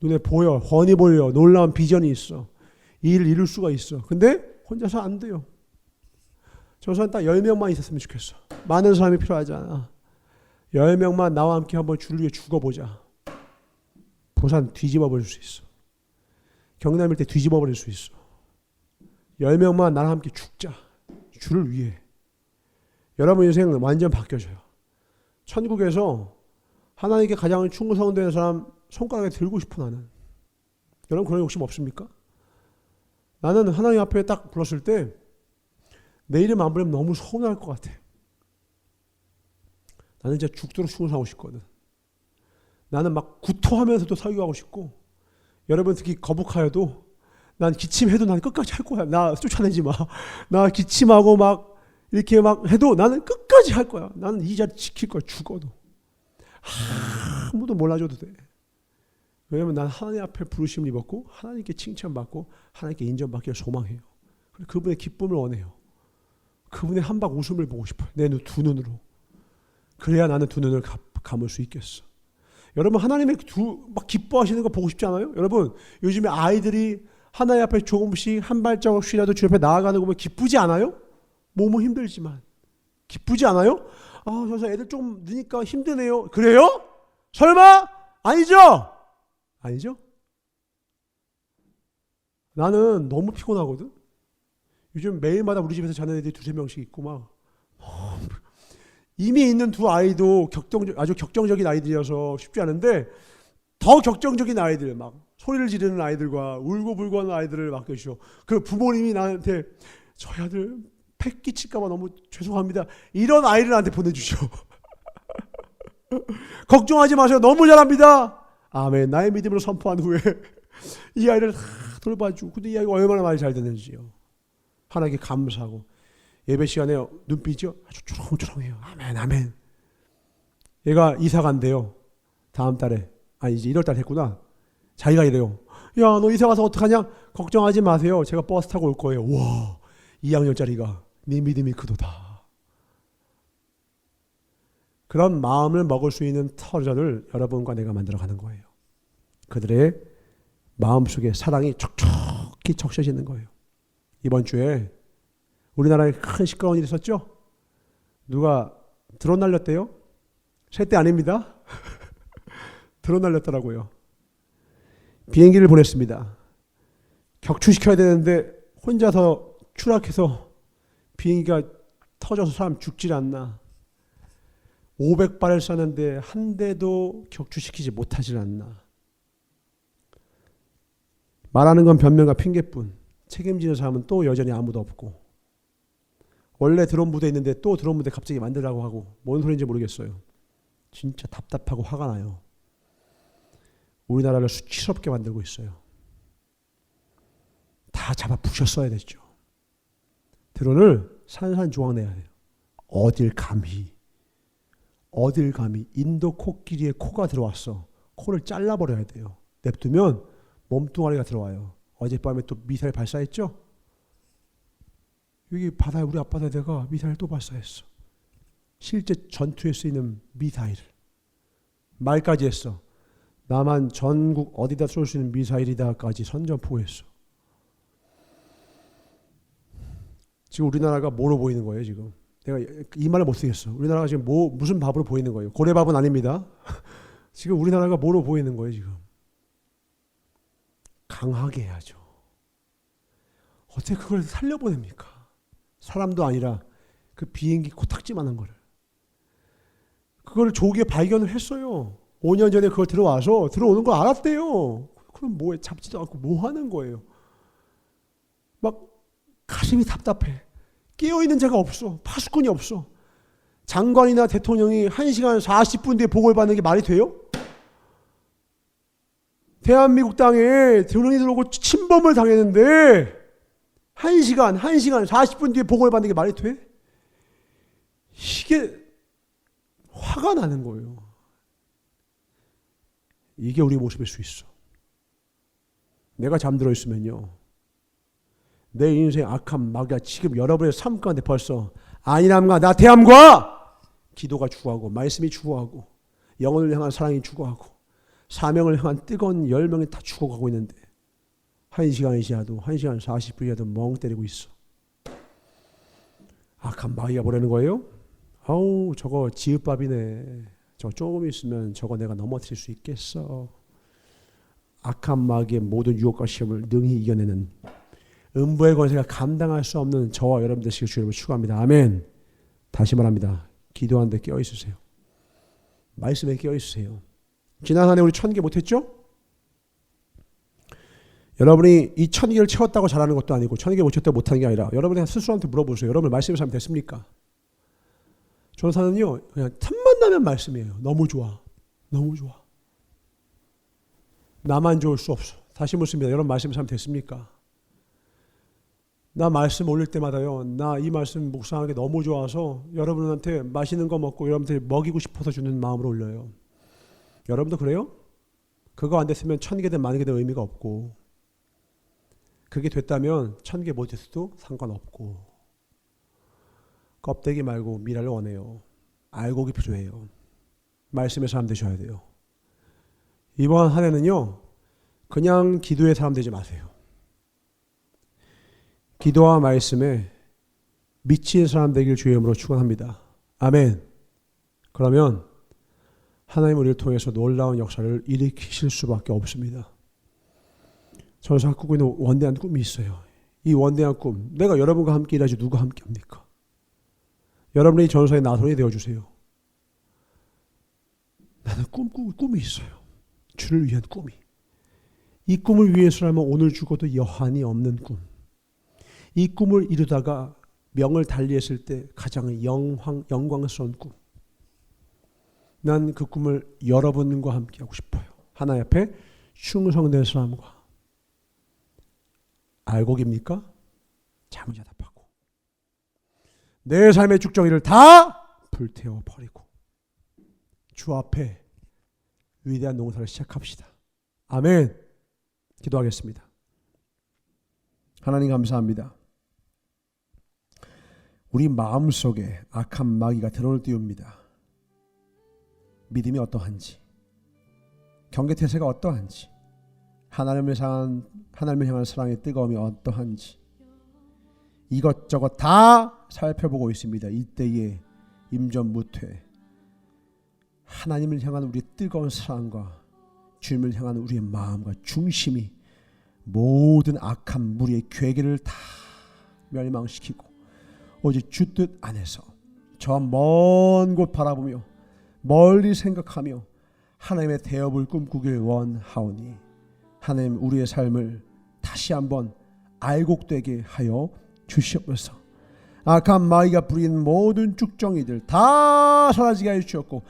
눈에 보여, 훤히 보여, 놀라운 비전이 있어. 이 일을 이룰 수가 있어. 근데 혼자서 안 돼요. 저 사람 딱 10명만 있었으면 좋겠어. 많은 사람이 필요하지 않아. 10명만 나와 함께 한번 주를 위해 죽어보자. 부산 뒤집어 버릴 수 있어. 경남 일대 뒤집어 버릴 수 있어. 10명만 나랑 함께 죽자. 주를 위해. 여러분 인생 완전 바뀌어져요. 천국에서 하나님께 가장 충성되는 사람 손가락에 들고 싶어 나는. 여러분 그런 욕심 없습니까? 나는 하나님 앞에 딱 불렀을 때 내 이름 안 부르면 너무 서운할 것 같아. 나는 진짜 죽도록 충성하고 싶거든. 나는 막 구토하면서도 설교하고 싶고, 여러분 특히 거북하여도 난 기침해도 난 끝까지 할 거야. 나 쫓아내지 마. 나 기침하고 막 이렇게 막 해도 나는 끝까지 할 거야. 나는 이 자리 지킬 거야. 죽어도. 아무도 몰라줘도 돼. 왜냐면 난 하나님 앞에 부르심을 입었고 하나님께 칭찬받고 하나님께 인정받기를 소망해요. 그분의 기쁨을 원해요. 그분의 한박 웃음을 보고 싶어요. 내 두 눈으로. 그래야 나는 두 눈을 감을 수 있겠어. 여러분 하나님의 막 기뻐하시는 거 보고 싶지 않아요? 여러분 요즘에 아이들이 하나님 앞에 조금씩 한 발자국씩이라도 주 옆에 나아가는 거 보면 기쁘지 않아요? 몸은 힘들지만 기쁘지 않아요? 아, 저 애들 좀 느니까 힘드네요. 그래요? 설마? 아니죠? 아니죠? 나는 너무 피곤하거든. 요즘 매일마다 우리 집에서 자는 애들이 2-3명씩 있고 막 이미 있는 2 아이도 아주 격정적인 아이들이어서 쉽지 않은데 더 격정적인 아이들 막 소리를 지르는 아이들과 울고불고 하는 아이들을 맡겨주셔. 그 부모님이 나한테 저희 아들 팩 끼칠까봐 너무 죄송합니다. 이런 아이를 나한테 보내주셔. 걱정하지 마세요. 너무 잘합니다. 아멘. 나의 믿음으로 선포한 후에 이 아이를 다 돌봐주고, 근데 이 아이가 얼마나 말이 잘 듣는지요. 하나님께 감사하고 예배 시간에 눈빛이요 아주 초롱초롱해요. 아멘 아멘. 얘가 이사 간대요. 다음 달에. 이제 1월 달에 했구나. 자기가 이래요. 야, 너 이사 가서 어떡하냐? 걱정하지 마세요. 제가 버스 타고 올 거예요. 와, 2학년짜리가 네 믿음이 크도다. 그런 마음을 먹을 수 있는 터전을 여러분과 내가 만들어가는 거예요. 그들의 마음속에 사랑이 촉촉히 적셔지는 거예요. 이번 주에 우리나라에 큰 시끄러운 일이 있었죠? 누가 드론 날렸대요? 셋대 아닙니다. 드론 날렸더라고요. 비행기를 보냈습니다. 격추시켜야 되는데 혼자서 추락해서 비행기가 터져서 사람 죽질 않나. 500발을 쐈는데 한 대도 격추시키지 못하질 않나. 말하는 건 변명과 핑계뿐. 책임지는 사람은 또 여전히 아무도 없고, 원래 드론 부대 있는데 또 드론 부대 갑자기 만들라고 하고 뭔 소리인지 모르겠어요. 진짜 답답하고 화가 나요. 우리나라를 수치스럽게 만들고 있어요. 다 잡아 부셨어야 됐죠. 드론을 산산조각 내야 돼요. 어딜 감히 인도 코끼리의 코가 들어왔어. 코를 잘라버려야 돼요. 냅두면 몸뚱아리가 들어와요. 어젯밤에 또 미사일 발사했죠? 여기 바다에, 우리 앞바다에다가 미사일 또 발사했어. 실제 전투에 쓰이는 미사일을. 말까지 했어. 나만 전국 어디다 쏠 수 있는 미사일이다까지 선전포고했어. 지금 우리나라가 뭐로 보이는 거예요 지금? 내가 이 말을 못 쓰겠어. 우리나라가 지금 무슨 밥으로 보이는 거예요? 고래밥은 아닙니다. 지금 우리나라가 뭐로 보이는 거예요 지금? 강하게 해야죠. 어떻게 그걸 살려보냅니까? 사람도 아니라 그 비행기 코딱지만한 거를. 그걸 조기에 발견을 했어요. 5년 전에 그걸 들어오는 걸 알았대요. 그럼 뭐해? 잡지도 않고 뭐 하는 거예요? 막 가슴이 답답해. 깨어있는 자가 없어. 파수꾼이 없어. 장관이나 대통령이 1시간 40분 뒤에 보고를 받는 게 말이 돼요? 대한민국 땅에 드론이 들어오고 침범을 당했는데 1시간 40분 뒤에 보고를 받는 게 말이 돼? 이게 화가 나는 거예요. 이게 우리 모습일 수 있어. 내가 잠들어 있으면요, 내 인생 악한 마귀가 지금 여러분의 삶 가운데 벌써 안일함과 나태함과 기도가 죽어가고 말씀이 죽어가고 영혼을 향한 사랑이 죽어가고 사명을 향한 뜨거운 열명이 다 죽어가고 있는데 1시간이 지나도 1시간 40분이라도 멍 때리고 있어. 악한 마귀가 뭐라는 거예요? 아우 저거 지읒밥이네. 저 조금 있으면 저거 내가 넘어뜨릴 수 있겠어. 악한 마귀의 모든 유혹과 시험을 능히 이겨내는 음부의 권세가 감당할 수 없는 저와 여러분 되시길 주님을 축원합니다. 아멘. 다시 말합니다. 기도하는데 깨어있으세요. 말씀에 깨어있으세요. 지난 한 해 우리 1000개 못했죠? 여러분이 이 1000개를 채웠다고 잘하는 것도 아니고 1000개 못 채웠다고 못하는 게 아니라 여러분이 스스로한테 물어보세요. 여러분 말씀의 삶이 됐습니까? 전사는요 그냥 틈만 나면 말씀이에요. 너무 좋아. 너무 좋아. 나만 좋을 수 없어. 다시 묻습니다. 여러분 말씀의 삶이 됐습니까? 나 말씀 올릴 때마다요, 나 이 말씀 묵상하는 게 너무 좋아서 여러분한테 맛있는 거 먹고 여러분들 먹이고 싶어서 주는 마음으로 올려요. 여러분도 그래요? 그거 안 됐으면 1000개든 10,000개든 의미가 없고, 그게 됐다면 1000개 못 됐어도 상관없고, 껍데기 말고 미랄을 원해요. 알곡이 필요해요. 말씀의 사람 되셔야 돼요. 이번 한 해는요, 그냥 기도의 사람 되지 마세요. 기도와 말씀에 미친 사람 되길 주의 이름으로 축원합니다. 아멘. 그러면 하나님 우리를 통해서 놀라운 역사를 일으키실 수밖에 없습니다. 전사가 꾸고 있는 원대한 꿈이 있어요. 이 원대한 꿈, 내가 여러분과 함께 일하지 누가 함께 합니까? 여러분이 전사의 나손이 되어주세요. 나는 꿈이 있어요. 주를 위한 꿈이. 이 꿈을 위해서라면 오늘 죽어도 여한이 없는 꿈. 이 꿈을 이루다가 명을 달리했을 때 가장 영광스러운 꿈. 난 그 꿈을 여러분과 함께 하고 싶어요. 하나님 앞에 충성된 사람과. 알곡입니까? 자문자답하고 내 삶의 죽정이를 다 불태워 버리고 주 앞에 위대한 농사를 시작합시다. 아멘. 기도하겠습니다. 하나님 감사합니다. 우리 마음속에 악한 마귀가 드론을 띄웁니다. 믿음이 어떠한지, 경계태세가 어떠한지, 하나님을 향한 사랑의 뜨거움이 어떠한지 이것저것 다 살펴보고 있습니다. 이때에 임전무퇴 하나님을 향한 우리 뜨거운 사랑과 주님을 향한 우리의 마음과 중심이 모든 악한 무리의 괴계를 다 멸망시키고 오직 주 뜻 안에서 저 먼 곳 바라보며 멀리 생각하며 하나님의 대업을 꿈꾸길 원하오니 하나님 우리의 삶을 다시 한번 알곡되게 하여 주시옵소서. 악한 마귀가 부린 모든 쭉정이들 다 사라지게 하여 주셨고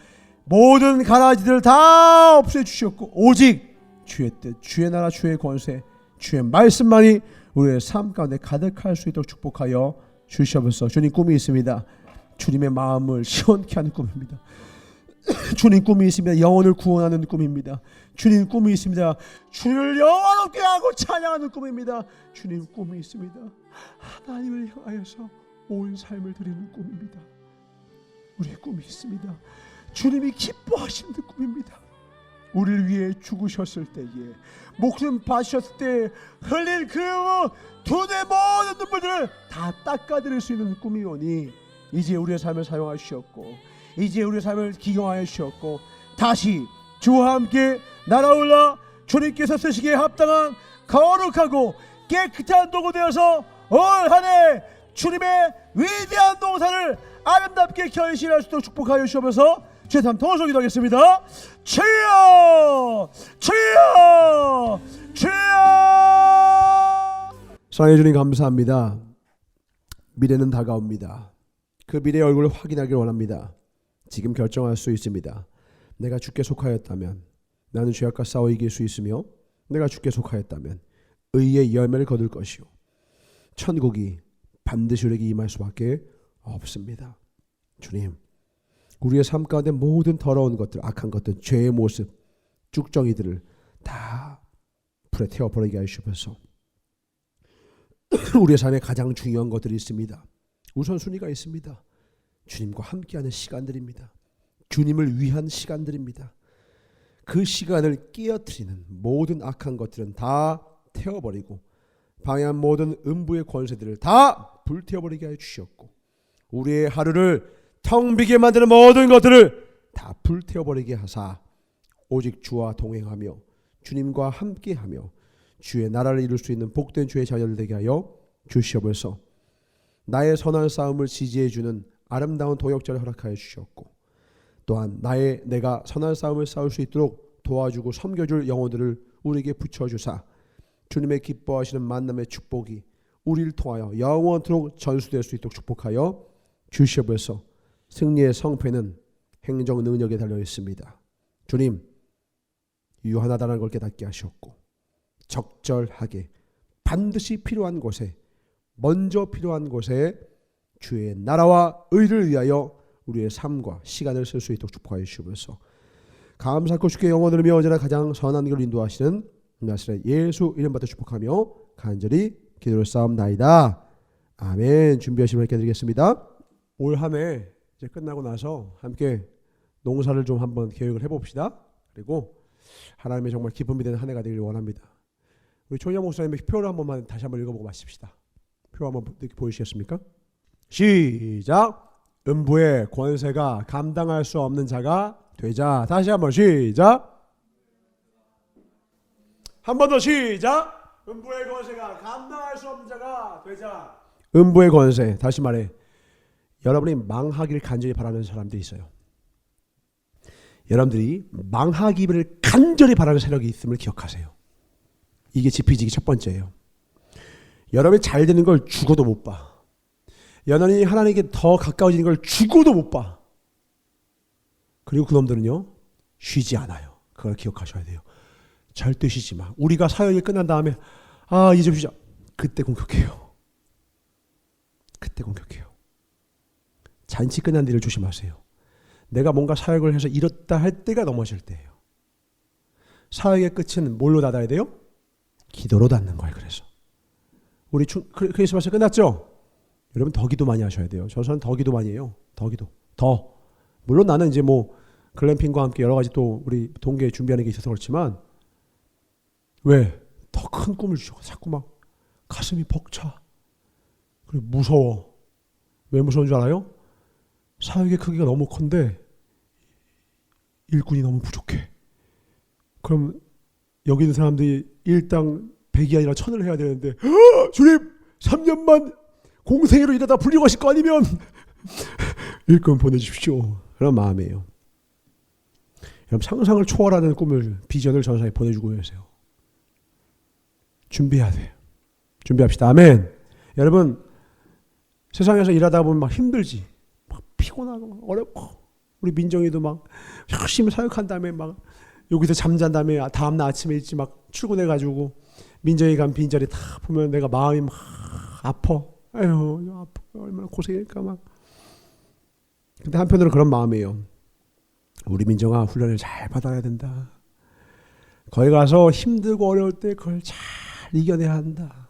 모든 가라지들 다 없애 주셨고 오직 주의 뜻, 주의 나라, 주의 권세, 주의 말씀만이 우리의 삶 가운데 가득할 수 있도록 축복하여 주시옵소서. 주님 꿈이 있습니다. 주님의 마음을 시원케 하는 꿈입니다. 주님 꿈이 있습니다. 영혼을 구원하는 꿈입니다. 주님 꿈이 있습니다. 주를 영원롭게 하고 찬양하는 꿈입니다. 주님 꿈이 있습니다. 하나님을 향하여서 온 삶을 드리는 꿈입니다. 우리의 꿈이 있습니다. 주님이 기뻐하시는 꿈입니다. 우리를 위해 죽으셨을 때에, 목숨 바치셨을 때 흘린 그 두 눈의 모든 눈물들을 다 닦아드릴 수 있는 꿈이오니 이제 우리의 삶을 사용하시었고, 이제 우리의 삶을 기경하여 주셨고, 다시 주와 함께 날아올라 주님께서 쓰시기에 합당한 거룩하고 깨끗한 도구 되어서 올 한 해 주님의 위대한 농사를 아름답게 결실할 수 있도록 축복하여 주시면서 주의 삶 통해서 기도하겠습니다. 주여, 주여, 주여. 사랑해 주님 감사합니다. 미래는 다가옵니다. 그 미래의 얼굴을 확인하길 원합니다. 지금 결정할 수 있습니다. 내가 주께 속하였다면 나는 죄악과 싸워 이길 수 있으며, 내가 주께 속하였다면 의의 열매를 거둘 것이요 천국이 반드시 우리에게 임할 수밖에 없습니다. 주님, 우리의 삶 가운데 모든 더러운 것들, 악한 것들, 죄의 모습, 쭉정이들을 다 불에 태워버리게 하시옵소서. 우리의 삶에 가장 중요한 것들이 있습니다. 우선순위가 있습니다. 주님과 함께하는 시간들입니다. 주님을 위한 시간들입니다. 그 시간을 깨어뜨리는 모든 악한 것들은 다 태워버리고, 방해한 모든 음부의 권세들을 다 불태워버리게 하여 주셨고, 우리의 하루를 텅 비게 만드는 모든 것들을 다 불태워버리게 하사 오직 주와 동행하며 주님과 함께하며 주의 나라를 이룰 수 있는 복된 주의 자녀들 되게 하여 주시옵소서. 나의 선한 싸움을 지지해주는 아름다운 도역자를 허락하여 주셨고, 또한 내가 선한 싸움을 싸울 수 있도록 도와주고 섬겨줄 영혼들을 우리에게 붙여주사 주님의 기뻐하시는 만남의 축복이 우리를 통하여 영원토록 전수될 수 있도록 축복하여 주시옵소서. 승리의 성패는 행정 능력에 달려 있습니다. 주님, 유한하다는 걸 깨닫게 하셨고, 적절하게 반드시 필요한 곳에, 먼저 필요한 곳에 주의 나라와 의를 위하여 우리의 삶과 시간을 쓸 수 있도록 축복하여 주시옵소서. 감사하고 주께 영원을 위하여 언제나 가장 선한 길을 인도하시는 나사렛 예수 이름 받아 축복하며 간절히 기도를 쌓옵나이다. 아멘. 준비하시면 기도드리겠습니다. 올 한 해 이제 끝나고 나서 함께 농사를 좀 한번 계획을 해봅시다. 그리고 하나님의 정말 기쁨이 되는 한 해가 되길 원합니다. 우리 초야 목사님의 표를 한 번만 다시 한번 읽어보고 마칩시다. 표 한번 보이시겠습니까? 시작. 음부의 권세가 감당할 수 없는 자가 되자. 다시 한번 시작. 한 번 더 시작. 음부의 권세가 감당할 수 없는 자가 되자. 음부의 권세, 다시 말해 여러분이 망하기를 간절히 바라는 사람들이 있어요. 여러분들이 망하기를 간절히 바라는 세력이 있음을 기억하세요. 이게 지피지기 첫 번째예요. 여러분이 잘 되는 걸 죽어도 못 봐. 여러분이 하나님께 더 가까워지는 걸 죽어도 못 봐. 그리고 그놈들은요, 쉬지 않아요. 그걸 기억하셔야 돼요. 절대 쉬지 마. 우리가 사역이 끝난 다음에 이제 좀 쉬자. 그때 공격해요. 그때 공격해요. 잔치 끝난 뒤를 조심하세요. 내가 뭔가 사역을 해서 이렇다 할 때가 넘어질 때예요. 사역의 끝은 뭘로 닫아야 돼요? 기도로 닫는 거예요. 그래서 우리 크리스마스 끝났죠? 여러분 더 기도 많이 하셔야 돼요. 저는 더 기도 많이 해요. 더 기도. 더. 물론 나는 이제 뭐 글램핑과 함께 여러 가지 또 우리 동계 준비하는 게 있어서 그렇지만, 왜? 더 큰 꿈을 주셔서 자꾸 막 가슴이 벅차. 그리고 무서워. 왜 무서운 줄 알아요? 사역의 크기가 너무 큰데 일꾼이 너무 부족해. 그럼 여기 있는 사람들이 일당 100이 아니라 1000을 해야 되는데, 주님 3년만 공생애로 일하다 불려가실 거 아니면 일꾼 보내주십시오. 그런 마음이에요. 여러분 상상을 초월하는 꿈을, 비전을 전사에 보내주고 계세요. 준비해야 돼요. 준비합시다. 아멘. 여러분 세상에서 일하다 보면 막 힘들지. 막 피곤하고 어렵고, 우리 민정이도 막 열심히 사역한 다음에 막 여기서 잠잔 다음에 다음날 아침에 일찍 막 출근해가지고 민정이 간 빈자리 다 보면 내가 마음이 막 아파. 아유 아파. 얼마나 고생일까 막. 근데 한편으로 그런 마음이에요. 우리 민정아, 훈련을 잘 받아야 된다. 거기 가서 힘들고 어려울 때 그걸 잘 이겨내야 한다.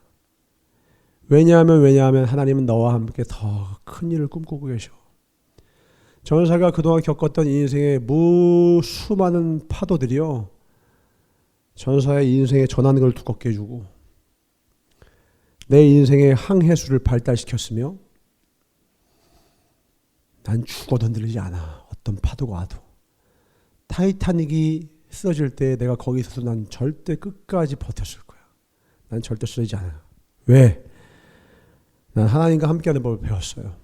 왜냐하면 하나님은 너와 함께 더 큰 일을 꿈꾸고 계셔. 전사가 그동안 겪었던 인생의 수많은 파도들이요, 전사의 인생의 전환을 두껍게 해주고 내 인생의 항해수를 발달시켰으며, 난 죽어도 흔들리지 않아. 어떤 파도가 와도. 타이타닉이 쓰러질 때 내가 거기 있어도 난 절대 끝까지 버텼을 거야. 난 절대 쓰러지지 않아. 왜? 난 하나님과 함께하는 법을 배웠어요.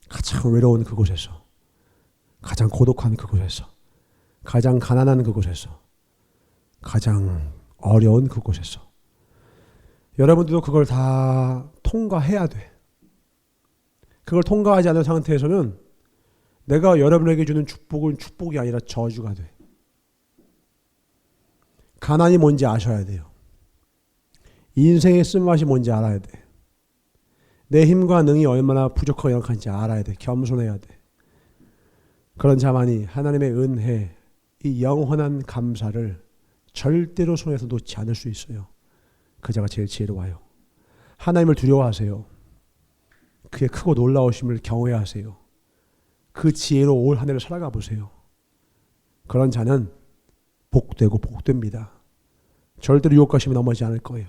가장 외로운 그곳에서, 가장 고독한 그곳에서, 가장 가난한 그곳에서, 가장 어려운 그곳에서. 여러분들도 그걸 다 통과해야 돼. 그걸 통과하지 않은 상태에서는 내가 여러분에게 주는 축복은 축복이 아니라 저주가 돼. 가난이 뭔지 아셔야 돼요. 인생의 쓴맛이 뭔지 알아야 돼. 내 힘과 능이 얼마나 부족하고 연약한지 알아야 돼. 겸손해야 돼. 그런 자만이 하나님의 은혜, 이 영원한 감사를 절대로 손에서 놓지 않을 수 있어요. 그 자가 제일 지혜로워요. 하나님을 두려워하세요. 그의 크고 놀라우심을 경외하세요. 그 지혜로 올 한 해를 살아가 보세요. 그런 자는 복되고 복됩니다. 절대로 유혹하시면 넘어지지 않을 거예요.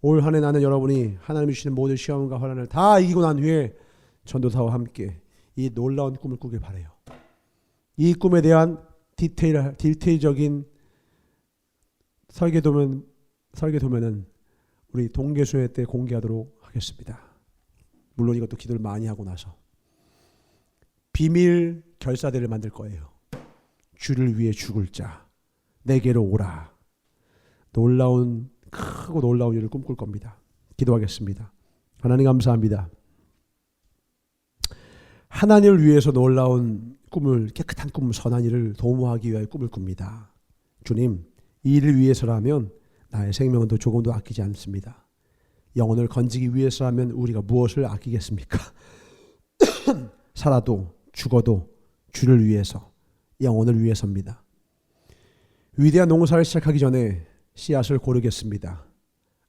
올 한 해 나는 여러분이 하나님이 주시는 모든 시험과 환난을 다 이기고 난 후에 전도사와 함께 이 놀라운 꿈을 꾸길 바라요. 이 꿈에 대한 디테일적인 설계도면은 우리 동계수회 때 공개하도록 하겠습니다. 물론 이것도 기도를 많이 하고 나서. 비밀 결사대를 만들 거예요. 주를 위해 죽을 자, 내게로 오라. 크고 놀라운 일을 꿈꿀 겁니다. 기도하겠습니다. 하나님 감사합니다. 하나님을 위해서 놀라운 꿈을, 깨끗한 꿈, 선한 일을 도모하기 위하여 꿈을 꿉니다. 주님, 이 일을 위해서라면 나의 생명은 더 조금도 아끼지 않습니다. 영혼을 건지기 위해서라면 우리가 무엇을 아끼겠습니까? 살아도 죽어도 주를 위해서, 영혼을 위해서입니다. 위대한 농사를 시작하기 전에 씨앗을 고르겠습니다.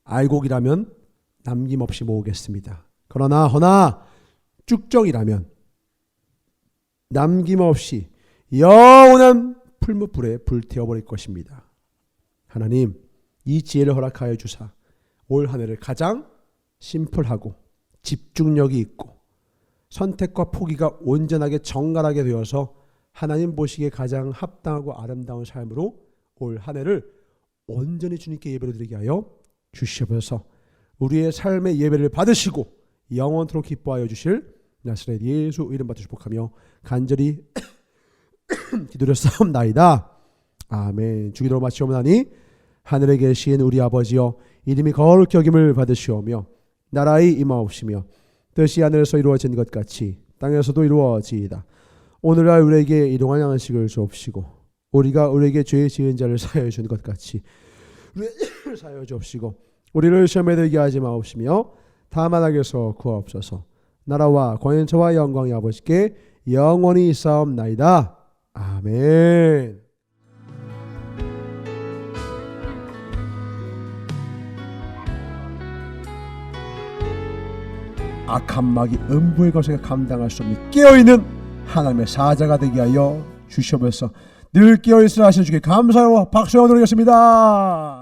알곡이라면 남김없이 모으겠습니다. 허나 쭉정이라면 남김없이 영원한 풀무불에 불태워버릴 것입니다. 하나님, 이 지혜를 허락하여 주사 올 한 해를 가장 심플하고 집중력이 있고 선택과 포기가 온전하게 정갈하게 되어서 하나님 보시기에 가장 합당하고 아름다운 삶으로 올 한 해를 온전히 주님께 예배를 드리게 하여 주시옵소서. 우리의 삶의 예배를 받으시고 영원토록 기뻐하여 주실 나사렛 예수 이름 받으시고 축복하며 간절히 기도드렸사옵나이다. 아멘. 주기도로 마치옵나니 하늘에 계신 우리 아버지여, 이름이 거룩히 여김을 받으시오며 나라의 임하옵시며 뜻이 하늘에서 이루어진 것 같이 땅에서도 이루어지이다. 오늘날 우리에게 일용할 양식을 주옵시고 우리가 우리에게 죄 지은 자를 사하여 준 것 같이 우리를 사하여 주옵시고 우리를 시험에 들게 하지 마옵시며 다만 악에서 구하옵소서. 나라와 권세와 영광이 아버지께 영원히 있사옵나이다. 아멘. 악한 마귀 음부의 것을 감당할 수 없는 깨어있는 하나님의 사자가 되게 하여 주시옵소서. 늘 깨어있으라 하시는 주께 감사와 박수하도록 하겠습니다.